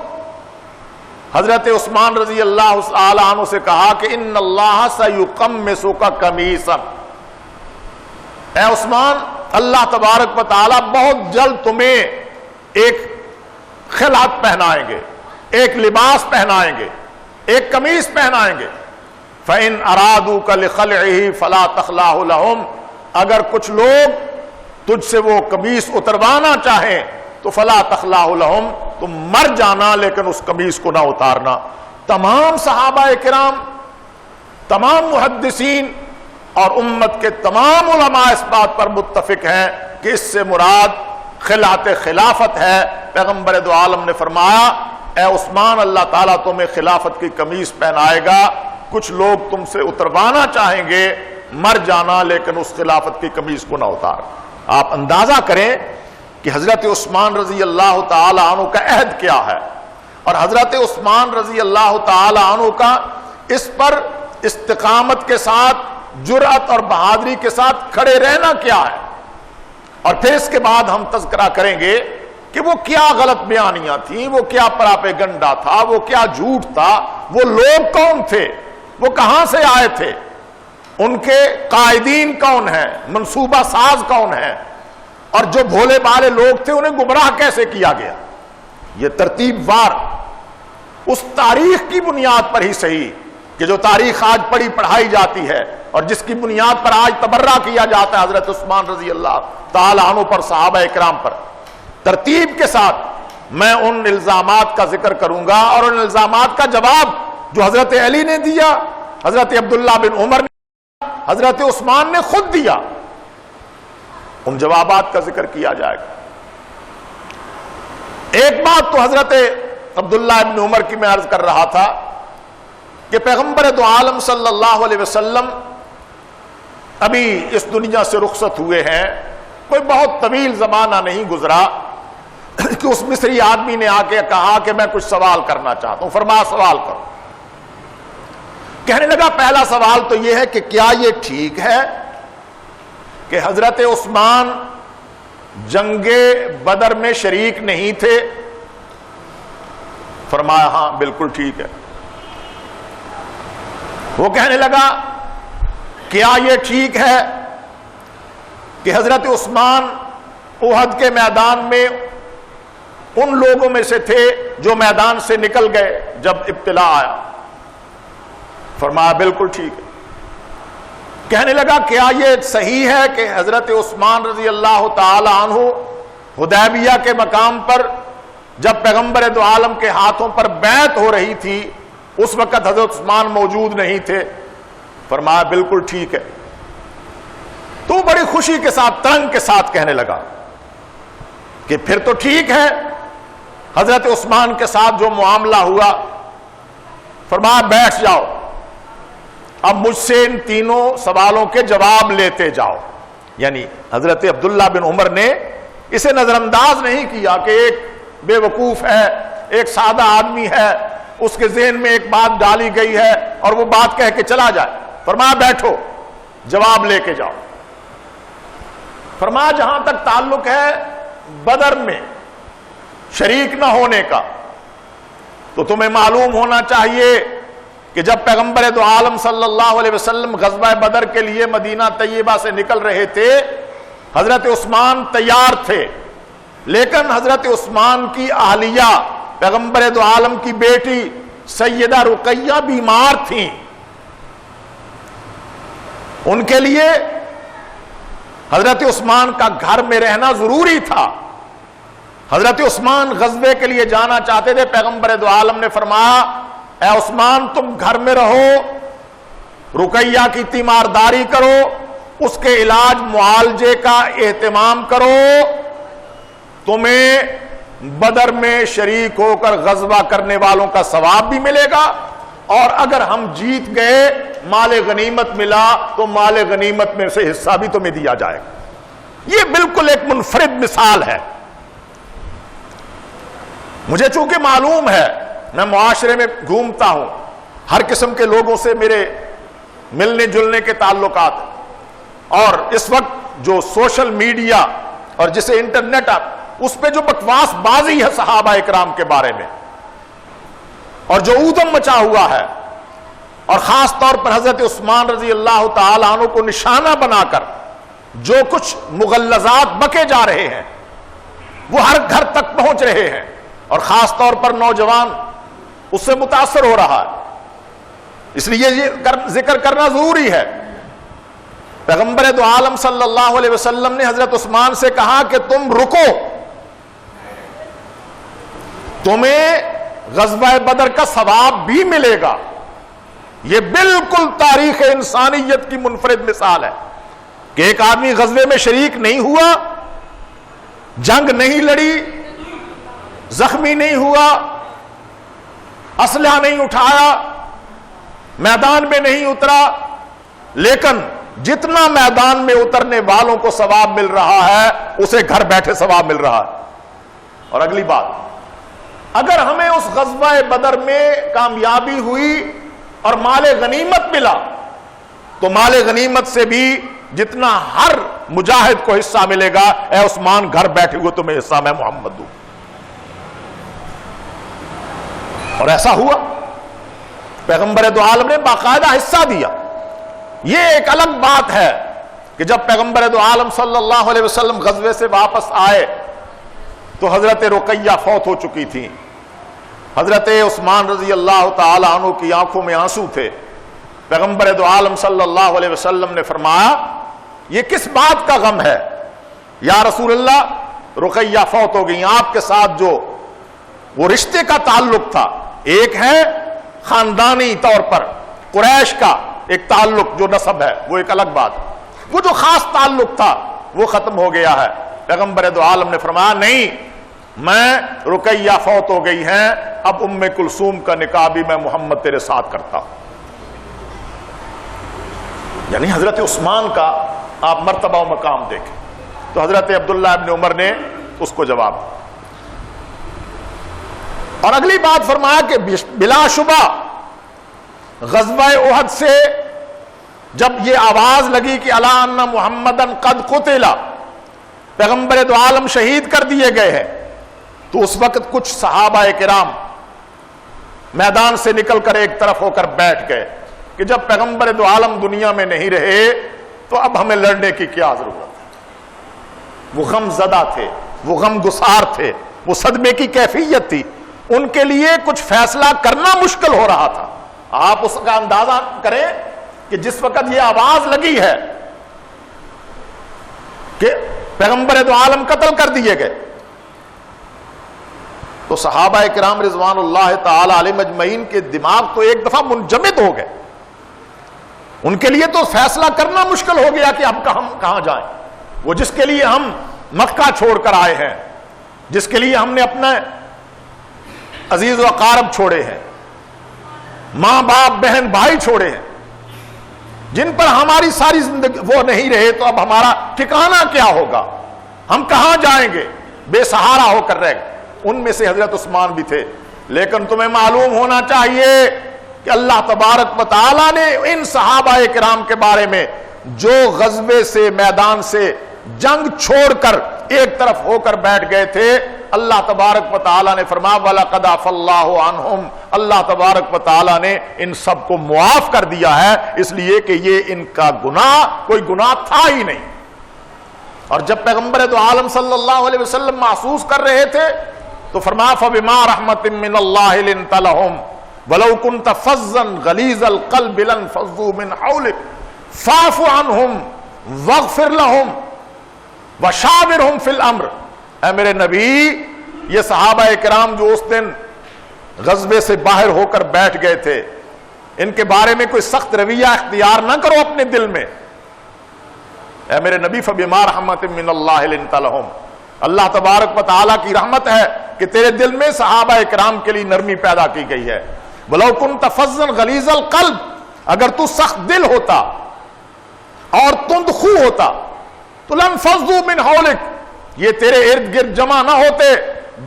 حضرت عثمان رضی اللہ تعالی عنہ سے کہا کہ ان اللہ سیقمصک قمیصا، اے عثمان، اللہ تبارک و تعالی بہت جلد تمہیں ایک خلعت پہنائیں گے، ایک لباس پہنائیں گے، ایک قمیص پہنائیں گے۔ فَإِنْ أَرَادُوكَ لِخَلْعِهِ فَلَا تَخْلَعْهُ لَهُمْ، اگر کچھ لوگ تجھ سے وہ قمیص اتروانا چاہیں تو فَلَا تَخْلَعْهُ لَهُمْ، تم مر جانا لیکن اس قمیص کو نہ اتارنا۔ تمام صحابہ کرام، تمام محدثین اور امت کے تمام علماء اس بات پر متفق ہیں کہ اس سے مراد خلعت خلافت ہے۔ پیغمبر دو عالم نے فرمایا اے عثمان، اللہ تعالیٰ تمہیں خلافت کی قمیص پہنائے گا، کچھ لوگ تم سے اتروانا چاہیں گے، مر جانا لیکن اس خلافت کی قمیص کو نہ اتار۔ آپ اندازہ کریں کہ حضرت عثمان رضی اللہ تعالی عنہ کا عہد کیا ہے، اور حضرت عثمان رضی اللہ تعالی عنہ کا اس پر استقامت کے ساتھ، جرأت اور بہادری کے ساتھ کھڑے رہنا کیا ہے۔ اور پھر اس کے بعد ہم تذکرہ کریں گے کہ وہ کیا غلط بیانیاں تھیں، وہ کیا پراپیگنڈا تھا، وہ کیا جھوٹ تھا، وہ لوگ کون تھے، وہ کہاں سے آئے تھے، ان کے قائدین کون ہیں، منصوبہ ساز کون ہیں، اور جو بھولے بھالے لوگ تھے انہیں گمراہ کیسے کیا گیا۔ یہ ترتیب وار اس تاریخ کی بنیاد پر ہی صحیح کہ جو تاریخ آج پڑھائی جاتی ہے اور جس کی بنیاد پر آج تبرہ کیا جاتا ہے حضرت عثمان رضی اللہ تعالی عنہ پر، صحابہ اکرام پر، ترتیب کے ساتھ میں ان الزامات کا ذکر کروں گا اور ان الزامات کا جواب جو حضرت علی نے دیا، حضرت عبداللہ بن عمر نے دیا، حضرت عثمان نے خود دیا، ان جوابات کا ذکر کیا جائے گا۔ ایک بات تو حضرت عبداللہ بن عمر کی میں عرض کر رہا تھا کہ پیغمبر دو عالم صلی اللہ علیہ وسلم ابھی اس دنیا سے رخصت ہوئے ہیں، کوئی بہت طویل زمانہ نہیں گزرا کہ اس مصری آدمی نے آ کے کہا کہ میں کچھ سوال کرنا چاہتا ہوں۔ فرمایا سوال کرو۔ کہنے لگا پہلا سوال تو یہ ہے کہ کیا یہ ٹھیک ہے کہ حضرت عثمان جنگ بدر میں شریک نہیں تھے؟ فرمایا ہاں بالکل ٹھیک ہے۔ وہ کہنے لگا کیا یہ ٹھیک ہے کہ حضرت عثمان احد کے میدان میں ان لوگوں میں سے تھے جو میدان سے نکل گئے جب ابتلا آیا؟ فرمایا بالکل ٹھیک ہے۔ کہنے لگا کیا یہ صحیح ہے کہ حضرت عثمان رضی اللہ تعالی عنہ حدیبیہ کے مقام پر جب پیغمبر دو عالم کے ہاتھوں پر بیعت ہو رہی تھی اس وقت حضرت عثمان موجود نہیں تھے؟ فرمایا بالکل ٹھیک ہے۔ تو بڑی خوشی کے ساتھ، ترنگ کے ساتھ کہنے لگا کہ پھر تو ٹھیک ہے، حضرت عثمان کے ساتھ جو معاملہ ہوا۔ فرمایا بیٹھ جاؤ، اب مجھ سے ان تینوں سوالوں کے جواب لیتے جاؤ۔ یعنی حضرت عبداللہ بن عمر نے اسے نظر انداز نہیں کیا کہ ایک بے وقوف ہے، ایک سادہ آدمی ہے، اس کے ذہن میں ایک بات ڈالی گئی ہے اور وہ بات کہہ کے چلا جائے۔ فرمایا بیٹھو، جواب لے کے جاؤ۔ فرمایا جہاں تک تعلق ہے بدر میں شریک نہ ہونے کا، تو تمہیں معلوم ہونا چاہیے کہ جب پیغمبر دو عالم صلی اللہ علیہ وسلم غزوہ بدر کے لیے مدینہ طیبہ سے نکل رہے تھے، حضرت عثمان تیار تھے، لیکن حضرت عثمان کی اہلیہ پیغمبر دو عالم کی بیٹی سیدہ رقیہ بیمار تھیں، ان کے لیے حضرت عثمان کا گھر میں رہنا ضروری تھا۔ حضرت عثمان غزوے کے لیے جانا چاہتے تھے، پیغمبر دو عالم نے فرمایا اے عثمان تم گھر میں رہو، رقیہ کی تیمارداری کرو، اس کے علاج معالجے کا اہتمام کرو، تمہیں بدر میں شریک ہو کر غزوہ کرنے والوں کا ثواب بھی ملے گا، اور اگر ہم جیت گئے مال غنیمت ملا تو مال غنیمت میں سے حصہ بھی تمہیں دیا جائے گا۔ یہ بالکل ایک منفرد مثال ہے۔ مجھے چونکہ معلوم ہے، میں معاشرے میں گھومتا ہوں، ہر قسم کے لوگوں سے میرے ملنے جلنے کے تعلقات، اور اس وقت جو سوشل میڈیا اور جسے انٹرنیٹ اس پہ جو بکواس بازی ہے صحابہ اکرام کے بارے میں، اور جو اودم مچا ہوا ہے، اور خاص طور پر حضرت عثمان رضی اللہ تعالی عنہ کو نشانہ بنا کر جو کچھ مغلظات بکے جا رہے ہیں وہ ہر گھر تک پہنچ رہے ہیں، اور خاص طور پر نوجوان اس سے متاثر ہو رہا ہے۔ اس لیے یہ ذکر کرنا ضروری ہے۔ پیغمبر دو عالم صلی اللہ علیہ وسلم نے حضرت عثمان سے کہا کہ تم رکو، تمہیں غزوہ بدر کا ثواب بھی ملے گا۔ یہ بالکل تاریخ انسانیت کی منفرد مثال ہے کہ ایک آدمی غزوے میں شریک نہیں ہوا، جنگ نہیں لڑی، زخمی نہیں ہوا، اسلحہ نہیں اٹھایا، میدان میں نہیں اترا، لیکن جتنا میدان میں اترنے والوں کو ثواب مل رہا ہے اسے گھر بیٹھے ثواب مل رہا ہے۔ اور اگلی بات، اگر ہمیں اس غزوہ بدر میں کامیابی ہوئی اور مال غنیمت ملا تو مال غنیمت سے بھی جتنا ہر مجاہد کو حصہ ملے گا، اے عثمان گھر بیٹھے ہوئے تمہیں حصہ میں محمد دوں۔ اور ایسا ہوا، پیغمبر دو عالم نے باقاعدہ حصہ دیا۔ یہ ایک الگ بات ہے کہ جب پیغمبر دو عالم صلی اللہ علیہ وسلم غزوے سے واپس آئے تو حضرت رقیہ فوت ہو چکی تھی، حضرت عثمان رضی اللہ تعالی عنہ کی آنکھوں میں آنسو تھے۔ پیغمبر دو عالم صلی اللہ علیہ وسلم نے فرمایا یہ کس بات کا غم ہے؟ یا رسول اللہ رقیہ فوت ہو گئی، آپ کے ساتھ جو وہ رشتے کا تعلق تھا، ایک ہے خاندانی طور پر قریش کا ایک تعلق جو نسب ہے وہ ایک الگ بات، وہ جو خاص تعلق تھا وہ ختم ہو گیا ہے۔ پیغمبر دو عالم نے فرمایا نہیں، میں رقیہ فوت ہو گئی ہیں، اب ام کلثوم کا نکاح بھی میں محمد تیرے ساتھ کرتا ہوں۔ یعنی حضرت عثمان کا آپ مرتبہ و مقام دیکھیں تو حضرت عبداللہ ابن عمر نے اس کو جواب دیا۔ اور اگلی بات فرمایا کہ بلا شبہ غزوہ احد سے جب یہ آواز لگی کہ الا ان محمدن قد قتل، پیغمبر دو عالم شہید کر دیے گئے ہیں، تو اس وقت کچھ صحابہ کرام میدان سے نکل کر ایک طرف ہو کر بیٹھ گئے کہ جب پیغمبر دو عالم دنیا میں نہیں رہے تو اب ہمیں لڑنے کی کیا ضرورت ہے۔ وہ غم زدہ تھے، وہ غم گسار تھے، وہ صدمے کی کیفیت تھی، ان کے لیے کچھ فیصلہ کرنا مشکل ہو رہا تھا۔ آپ اس کا اندازہ کریں کہ جس وقت یہ آواز لگی ہے کہ پیغمبر دو عالم قتل کر دیے گئے تو صحابہ کرام رضوان اللہ تعالی علیہم اجمعین کے دماغ تو ایک دفعہ منجمد ہو گئے۔ ان کے لیے تو فیصلہ کرنا مشکل ہو گیا کہ اب ہم کہاں جائیں۔ وہ جس کے لیے ہم مکہ چھوڑ کر آئے ہیں، جس کے لیے ہم نے اپنے عزیز و اقارب چھوڑے ہیں، ماں باپ بہن بھائی چھوڑے ہیں، جن پر ہماری ساری زندگی وہ نہیں رہے تو اب ہمارا ٹھکانہ کیا ہوگا، ہم کہاں جائیں گے، بے سہارا ہو کر رہ گئے۔ ان میں سے حضرت عثمان بھی تھے۔ لیکن تمہیں معلوم ہونا چاہیے کہ اللہ تبارک و تعالیٰ نے ان صحابہ کرام کے بارے میں جو غزوے سے میدان سے جنگ چھوڑ کر ایک طرف ہو کر بیٹھ گئے تھے، اللہ تبارک و تعالیٰ نے فرمایا وَلَقَدْ عَفَا اللَّهُ عَنْهُمْ، اللہ تبارک و تعالیٰ نے ان سب کو معاف کر دیا ہے، اس لیے کہ یہ ان کا گناہ کوئی گناہ تھا ہی نہیں۔ اور جب پیغمبر دو عالم صلی اللہ علیہ وسلم محسوس کر رہے تھے تو فرمایا فَبِمَا رَحْمَةٍ مِّنَ اللَّهِ لِنْتَ لَهُمْ وَلَوْ كُنْتَ فَظًّا غَلِيظَ الْقَلْبِ لَانفَضُّوا مِنْ حَوْلِكَ فَاعْفُ عَنْهُمْ وَاغْفِرْ لَهُمْ وَشَاوِرْهُمْ فِي الْأَمْرِ۔ اے میرے نبی، یہ صحابہ کرام جو اس دن غزوے سے باہر ہو کر بیٹھ گئے تھے، ان کے بارے میں کوئی سخت رویہ اختیار نہ کرو اپنے دل میں۔ اے میرے نبی فَبِمَا رَحْمَةٍ مِّنَ اللَّهِ لِنْتَ لَهُمْ، اللہ تبارک و تعالیٰ کی رحمت ہے کہ تیرے دل میں صحابہ اکرام کے لیے نرمی پیدا کی گئی ہے. وَلَوْ كُنْتَ فَظًّا غَلِيظَ الْقَلْبِ، اگر تو سخت دل ہوتا اور تند خو ہوتا تو لَانفَضُّوا مِنْ حَوْلِكَ، یہ تیرے ارد گرد جمع نہ ہوتے،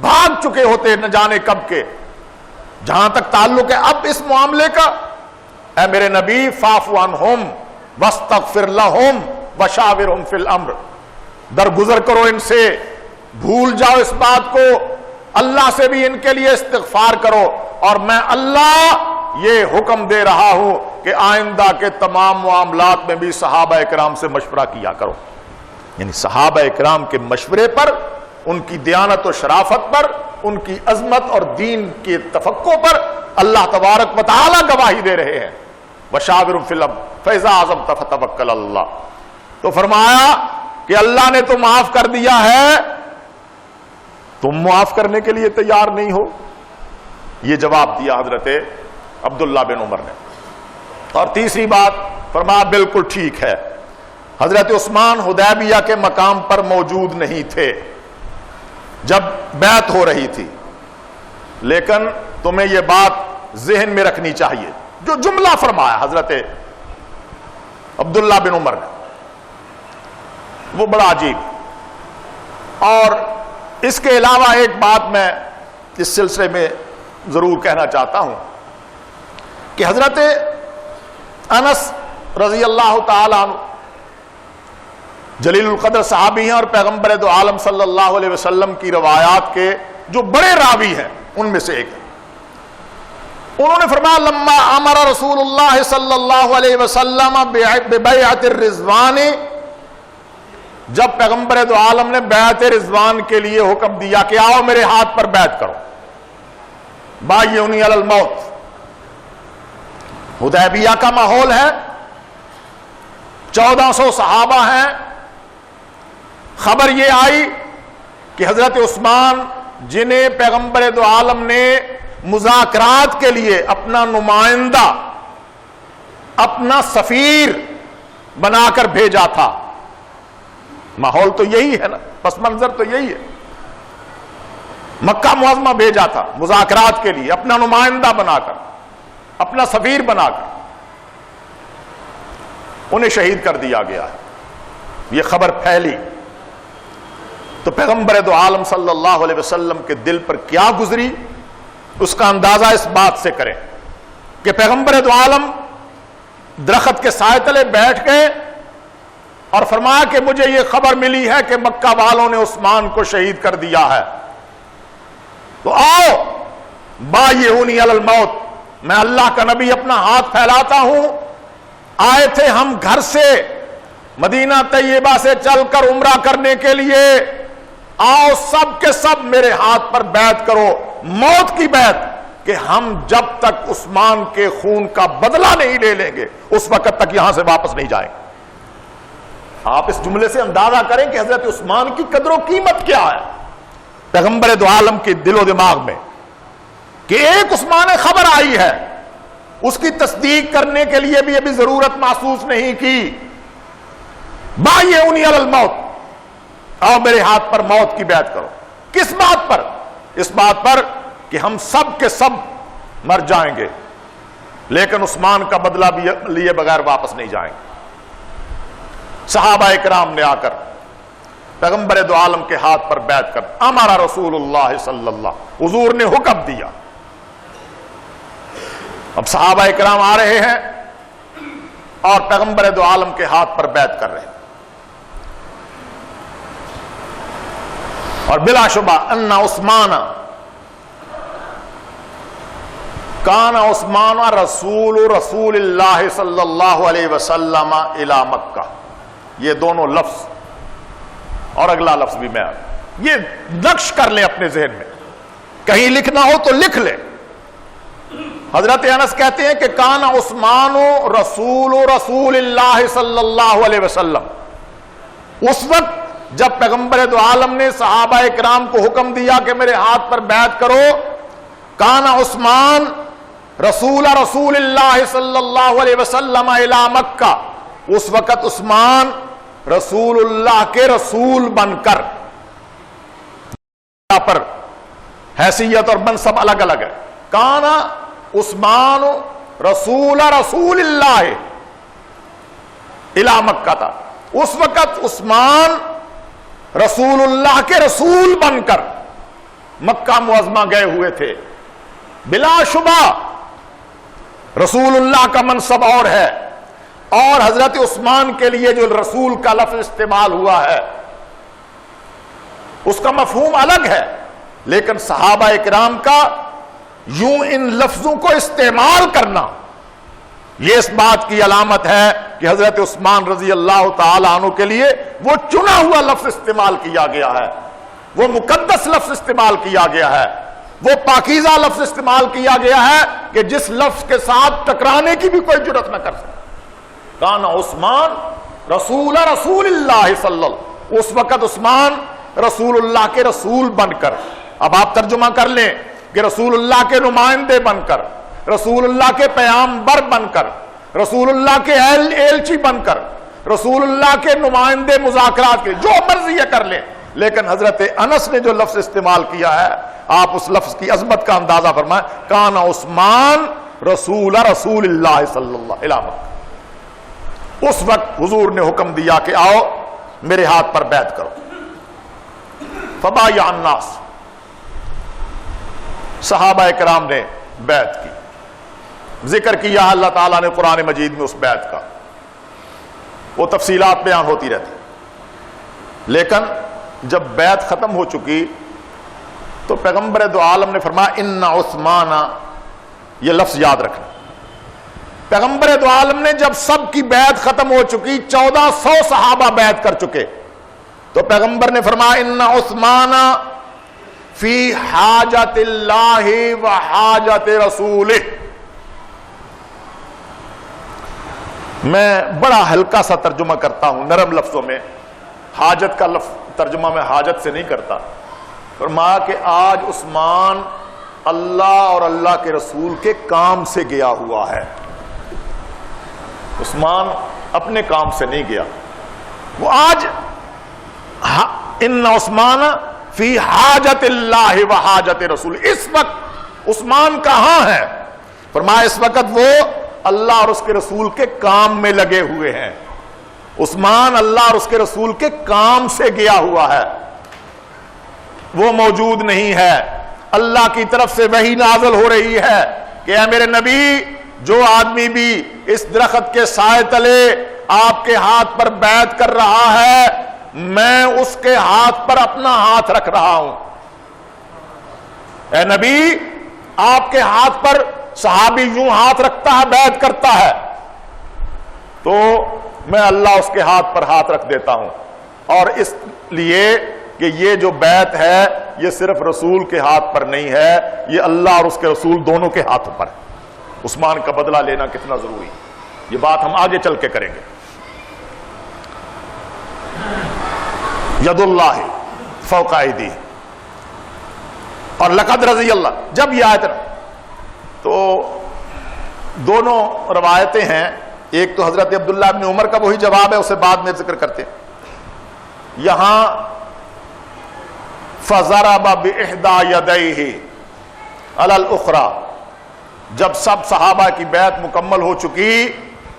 بھاگ چکے ہوتے نہ جانے کب کے. جہاں تک تعلق ہے اب اس معاملے کا، اے میرے نبی فَاعْفُ عَنْهُمْ وَاسْتَغْفِرْ لَهُمْ وَشَاوِرْهُمْ فِي الْأَمْرِ، درگزر کرو ان سے، بھول جاؤ اس بات کو، اللہ سے بھی ان کے لیے استغفار کرو، اور میں اللہ یہ حکم دے رہا ہوں کہ آئندہ کے تمام معاملات میں بھی صحابہ اکرام سے مشورہ کیا کرو. یعنی صحابہ اکرام کے مشورے پر، ان کی دیانت و شرافت پر، ان کی عظمت اور دین کے تفقع پر اللہ تبارک و تعالی گواہی دے رہے ہیں. وَشَاوِرْهُمْ فِي الْأَمْرِ فَإِذَا عَزَمْتَ فَتَوَكَّلْ عَلَى اللَّهِ. تو فرمایا کہ اللہ نے تو معاف کر دیا ہے، تم معاف کرنے کے لیے تیار نہیں ہو. یہ جواب دیا حضرت عبداللہ بن عمر نے. اور تیسری بات فرمایا بالکل ٹھیک ہے، حضرت عثمان حدیبیہ کے مقام پر موجود نہیں تھے جب بیعت ہو رہی تھی، لیکن تمہیں یہ بات ذہن میں رکھنی چاہیے. جو جملہ فرمایا حضرت عبداللہ بن عمر نے وہ بڑا عجیب. اور اس کے علاوہ ایک بات میں اس سلسلے میں ضرور کہنا چاہتا ہوں کہ حضرت انس رضی اللہ تعالی عنہ جلیل القدر صحابی ہیں اور پیغمبر دو عالم صلی اللہ علیہ وسلم کی روایات کے جو بڑے راوی ہیں ان میں سے ایک ہیں. انہوں نے فرمایا لما امر رسول اللہ صلی اللہ علیہ وسلم ببیعت الرضوان، جب پیغمبر دو عالم نے بیعت رضوان کے لیے حکم دیا کہ آؤ میرے ہاتھ پر بیعت کرو، بایعونی علی الموت. حدیبیہ کا ماحول ہے، 1400 صحابہ ہیں. خبر یہ آئی کہ حضرت عثمان جنہیں پیغمبر دو عالم نے مذاکرات کے لیے اپنا نمائندہ، اپنا سفیر بنا کر بھیجا تھا، ماحول تو یہی ہے نا، پس منظر تو یہی ہے، مکہ معظمہ بھیجا تھا مذاکرات کے لیے اپنا نمائندہ بنا کر، اپنا سفیر بنا کر، انہیں شہید کر دیا گیا ہے. یہ خبر پھیلی تو پیغمبر دو عالم صلی اللہ علیہ وسلم کے دل پر کیا گزری اس کا اندازہ اس بات سے کریں کہ پیغمبر دو عالم درخت کے سائے تلے بیٹھ گئے اور فرمایا کہ مجھے یہ خبر ملی ہے کہ مکہ والوں نے عثمان کو شہید کر دیا ہے، تو آؤ بایعونی علی الموت. میں اللہ کا نبی اپنا ہاتھ پھیلاتا ہوں، آئے تھے ہم گھر سے مدینہ طیبہ سے چل کر عمرہ کرنے کے لیے، آؤ سب کے سب میرے ہاتھ پر بیعت کرو، موت کی بیعت، کہ ہم جب تک عثمان کے خون کا بدلہ نہیں لے لیں گے اس وقت تک یہاں سے واپس نہیں جائیں گے. آپ اس جملے سے اندازہ کریں کہ حضرت عثمان کی قدر و قیمت کیا ہے پیغمبر دو عالم کے دل و دماغ میں، کہ ایک عثمان خبر آئی ہے، اس کی تصدیق کرنے کے لیے بھی ابھی ضرورت محسوس نہیں کی. بایعونی علی الموت، آؤ میرے ہاتھ پر موت کی بیعت کرو. کس بات پر؟ اس بات پر کہ ہم سب کے سب مر جائیں گے لیکن عثمان کا بدلہ بھی لیے بغیر واپس نہیں جائیں گے. صحابہ اکرام نے آ کر پیغمبر دو عالم کے ہاتھ پر بیعت کر، امر رسول اللہ صلی اللہ، حضور نے حکم دیا. اب صحابہ اکرام آ رہے ہیں اور پیغمبر دو عالم کے ہاتھ پر بیعت کر رہے ہیں. اور بلا شبہ ان عثمان کان عثمان رسول اللہ صلی اللہ علیہ وسلم الی مکہ. یہ دونوں لفظ اور اگلا لفظ بھی میں یہ نقش کر لیں اپنے ذہن میں، کہیں لکھنا ہو تو لکھ لیں. حضرت انس کہتے ہیں کہ کان عثمان رسول اللہ صلی اللہ علیہ وسلم، اس وقت جب پیغمبر دو عالم نے صحابہ اکرام کو حکم دیا کہ میرے ہاتھ پر بیعت کرو، کان عثمان رسول اللہ صلی اللہ علیہ وسلم الی مکہ، اس وقت عثمان رسول اللہ کے رسول بن کر پر حیثیت اور منصب الگ الگ ہے. کانا عثمان رسول اللہ الی مکہ تھا. اس وقت عثمان رسول اللہ کے رسول بن کر مکہ معظمہ گئے ہوئے تھے. بلا شبہ رسول اللہ کا منصب اور ہے، اور حضرت عثمان کے لیے جو رسول کا لفظ استعمال ہوا ہے اس کا مفہوم الگ ہے. لیکن صحابہ کرام کا یوں ان لفظوں کو استعمال کرنا یہ اس بات کی علامت ہے کہ حضرت عثمان رضی اللہ تعالی عنہ کے لیے وہ چنا ہوا لفظ استعمال کیا گیا ہے، وہ مقدس لفظ استعمال کیا گیا ہے، وہ پاکیزہ لفظ استعمال کیا گیا ہے کہ جس لفظ کے ساتھ ٹکرانے کی بھی کوئی جرات نہ کر سکے. کانا عثمان رسول اللہ صلی اللہ. اس وقت عثمان رسول اللہ کے رسول بن کر، اب آپ ترجمہ کر لیں کہ رسول اللہ کے نمائندے بن کر، رسول اللہ کے پیامبر بن کر، رسول اللہ کے ایلچی بن کر، رسول اللہ کے نمائندے مذاکرات کے، جو مرضی یہ کر لیں. لیکن حضرت انس نے جو لفظ استعمال کیا ہے آپ اس لفظ کی عظمت کا اندازہ فرمائیں. کانا عثمان رسول اللہ صلی اللہ علیہ وسلم. اس وقت حضور نے حکم دیا کہ آؤ میرے ہاتھ پر بیعت کرو. فبایع الناس، صحابہ کرام نے بیعت کی. ذکر کیا اللہ تعالیٰ نے قرآن مجید میں اس بیعت کا، وہ تفصیلات بیان ہوتی رہتی. لیکن جب بیعت ختم ہو چکی تو پیغمبر دو عالم نے فرمایا ان عثمان، یہ لفظ یاد رکھنا. پیغمبر دو عالم نے جب سب کی بیعت ختم ہو چکی، 1400 صحابہ بیعت کر چکے، تو پیغمبر نے فرمایا ان عثمان فی حاجت اللہ و حاجت رسولہ. میں بڑا ہلکا سا ترجمہ کرتا ہوں نرم لفظوں میں، حاجت کا لفظ ترجمہ میں حاجت سے نہیں کرتا. فرمایا کہ آج عثمان اللہ اور اللہ کے رسول کے کام سے گیا ہوا ہے. عثمان اپنے کام سے نہیں گیا، وہ آج ان عثمان فی حاجت اللہ و حاجت رسول. اس وقت عثمان کہاں ہے؟ فرمایا اس وقت وہ اللہ اور اس کے رسول کے کام میں لگے ہوئے ہیں. عثمان اللہ اور اس کے رسول کے کام سے گیا ہوا ہے، وہ موجود نہیں ہے. اللہ کی طرف سے وحی نازل ہو رہی ہے کہ اے میرے نبی، جو آدمی بھی اس درخت کے سائے تلے آپ کے ہاتھ پر بیعت کر رہا ہے، میں اس کے ہاتھ پر اپنا ہاتھ رکھ رہا ہوں. اے نبی، آپ کے ہاتھ پر صحابی یوں ہاتھ رکھتا ہے، بیعت کرتا ہے، تو میں اللہ اس کے ہاتھ پر ہاتھ رکھ دیتا ہوں. اور اس لیے کہ یہ جو بیعت ہے یہ صرف رسول کے ہاتھ پر نہیں ہے، یہ اللہ اور اس کے رسول دونوں کے ہاتھوں پر ہے. عثمان کا بدلہ لینا کتنا ضروری، یہ بات ہم آگے چل کے کریں گے. ید اللہ فوق ایدیہم، اور لقد رضی اللہ. جب یہ آیت، تو دونوں روایتیں ہیں، ایک تو حضرت عبداللہ ابن عمر کا وہی جواب ہے، اسے بعد میں ذکر کرتے ہیں. یہاں فضرب بإحدى يديه على الأخرى، جب سب صحابہ کی بیعت مکمل ہو چکی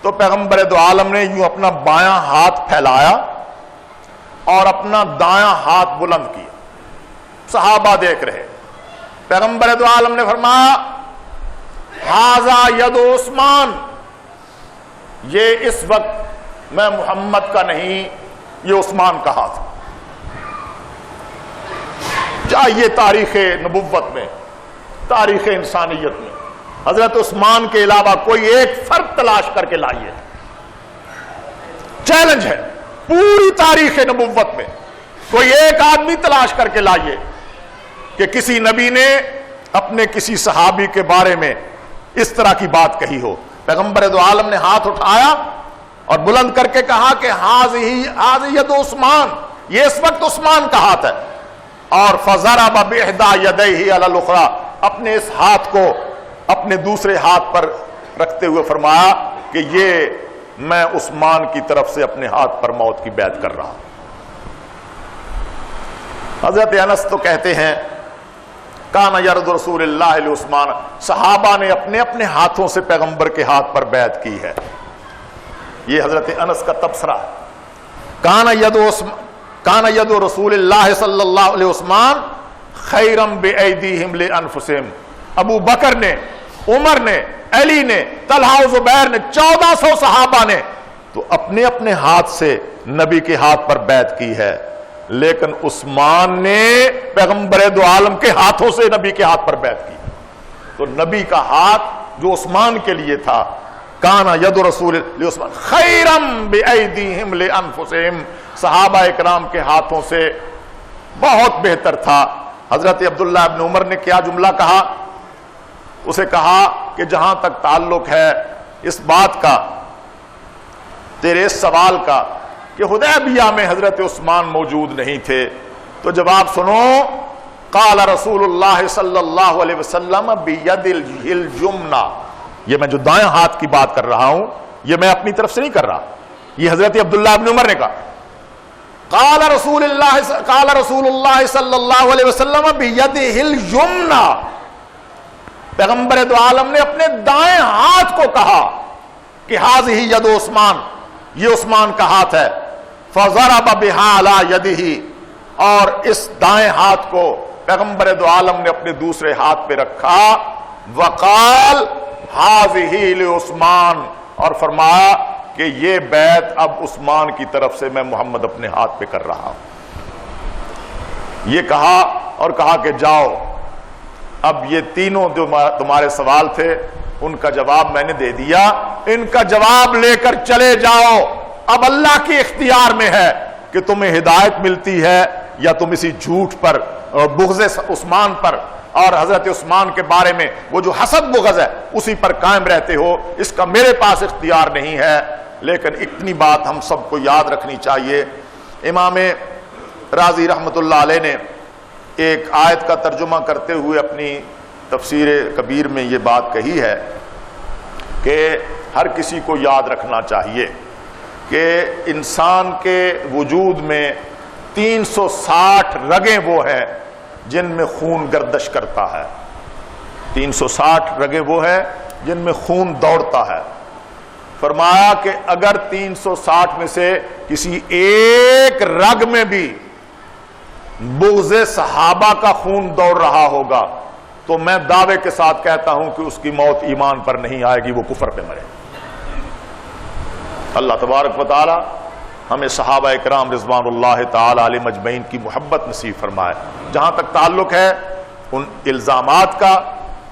تو پیغمبر دو عالم نے یوں اپنا بایاں ہاتھ پھیلایا اور اپنا دایاں ہاتھ بلند کیا. صحابہ دیکھ رہے. پیغمبر دو عالم نے فرمایا ھذا ید عثمان، یہ اس وقت میں محمد کا نہیں، یہ عثمان کا ہاتھ. چاہیے تاریخ نبوت میں، تاریخ انسانیت میں حضرت عثمان کے علاوہ کوئی ایک فرد تلاش کر کے لائیے. چیلنج ہے پوری تاریخ نبوت میں، کوئی ایک آدمی تلاش کر کے لائیے کہ کسی نبی نے اپنے کسی صحابی کے بارے میں اس طرح کی بات کہی ہو. پیغمبر دو عالم نے ہاتھ اٹھایا اور بلند کر کے کہا کہ ھذہ ید عثمان، یہ اس وقت عثمان کا ہاتھ ہے. اور فضرب بإحدى يديه على الأخرى، اپنے اس ہاتھ کو اپنے دوسرے ہاتھ پر رکھتے ہوئے فرمایا کہ یہ میں عثمان کی طرف سے اپنے ہاتھ پر موت کی بیعت کر رہا ہوں. حضرت انس تو کہتے ہیں کان یرد رسول اللہ عثمان، صحابہ نے اپنے اپنے ہاتھوں سے پیغمبر کے ہاتھ پر بیعت کی ہے. یہ حضرت انس کا تبصرہ ہے. کان ید رسول اللہ صلی اللہ علیہ عثمان خیرم بایدیہم لانفسہم. ابو بکر نے، عمر نے، علی نے، طلحہ و زبیر نے، 1400 صحابہ نے تو اپنے اپنے ہاتھ سے نبی کے ہاتھ پر بیعت کی ہے، لیکن عثمان نے پیغمبر دو عالم کے ہاتھوں سے نبی کے ہاتھ پر بیعت کی. تو نبی کا ہاتھ جو عثمان کے لیے تھا، کانا ید رسول عثمان خیرم بایدیہم لانفسہم، صحابہ اکرام کے ہاتھوں سے بہت بہتر تھا. حضرت عبداللہ ابن عمر نے کیا جملہ کہا؟ اسے کہا کہ جہاں تک تعلق ہے اس بات کا، تیرے اس سوال کا کہ حدیبیہ میں حضرت عثمان موجود نہیں تھے، تو جواب سنو. قال رسول اللہ صلی اللہ علیہ وسلم بید الجمنہ. یہ میں جو دائیں ہاتھ کی بات کر رہا ہوں یہ میں اپنی طرف سے نہیں کر رہا، یہ حضرت عبداللہ ابن عمر نے کہا. قال رسول اللہ صلی اللہ علیہ وسلم بیدہ الیمنی، پیغمبر دو عالم نے اپنے دائیں ہاتھ کو کہا کہ ھذہ ید عثمان، یہ عثمان کا ہاتھ ہے. فضرب بہا علی یدہ، اور اس دائیں ہاتھ کو پیغمبر دو عالم نے اپنے دوسرے ہاتھ پہ رکھا. وقال ھذہ لعثمان، اور فرمایا کہ یہ بیعت اب عثمان کی طرف سے میں محمد اپنے ہاتھ پہ کر رہا ہوں. یہ کہا اور کہا کہ جاؤ، اب یہ تینوں جو تمہارے سوال تھے ان کا جواب میں نے دے دیا، ان کا جواب لے کر چلے جاؤ. اب اللہ کے اختیار میں ہے کہ تمہیں ہدایت ملتی ہے یا تم اسی جھوٹ پر، بغض عثمان پر اور حضرت عثمان کے بارے میں وہ جو حسد بغض ہے اسی پر قائم رہتے ہو. اس کا میرے پاس اختیار نہیں ہے. لیکن اتنی بات ہم سب کو یاد رکھنی چاہیے. امام رازی رحمت اللہ علیہ نے ایک آیت کا ترجمہ کرتے ہوئے اپنی تفسیر کبیر میں یہ بات کہی ہے کہ ہر کسی کو یاد رکھنا چاہیے کہ انسان کے وجود میں 360 رگیں وہ ہیں جن میں خون گردش کرتا ہے. 360 رگیں وہ ہیں جن میں خون دوڑتا ہے. فرمایا کہ اگر 360 میں سے کسی ایک رگ میں بھی بغض صحابہ کا خون دوڑ رہا ہوگا تو میں دعوے کے ساتھ کہتا ہوں کہ اس کی موت ایمان پر نہیں آئے گی، وہ کفر پہ مرے. اللہ تبارک و تعالی ہمیں صحابہ اکرام رضوان اللہ تعالی علیہم اجمعین کی محبت نصیب فرمائے. جہاں تک تعلق ہے ان الزامات کا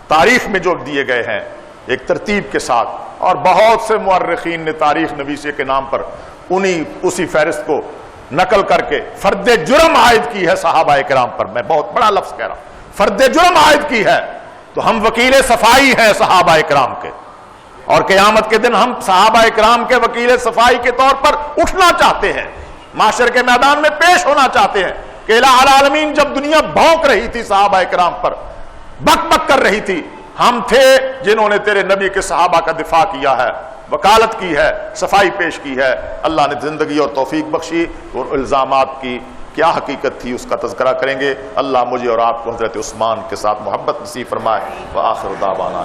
تاریخ میں جو دیے گئے ہیں ایک ترتیب کے ساتھ، اور بہت سے مورخین نے تاریخ نویسی کے نام پر اسی فہرست کو نقل کر کے فرد جرم عائد کی ہے صحابہ اکرام پر. میں بہت بڑا لفظ کہہ رہا ہوں، فرد جرم عائد کی ہے. تو ہم وکیل صفائی ہیں صحابہ اکرام کے، اور قیامت کے دن ہم صحابہ اکرام کے وکیل صفائی کے طور پر اٹھنا چاہتے ہیں، معاشر کے میدان میں پیش ہونا چاہتے ہیں کہ الہ العالمین جب دنیا بھونک رہی تھی صحابہ اکرام پر، بک بک کر رہی تھی، ہم تھے جنہوں نے تیرے نبی کے صحابہ کا دفاع کیا ہے، وکالت کی ہے، صفائی پیش کی ہے. اللہ نے زندگی اور توفیق بخشی. اور الزامات کی کیا حقیقت تھی اس کا تذکرہ کریں گے. اللہ مجھے اور آپ کو حضرت عثمان کے ساتھ محبت نصیب فرمائے. وآخر دعوانا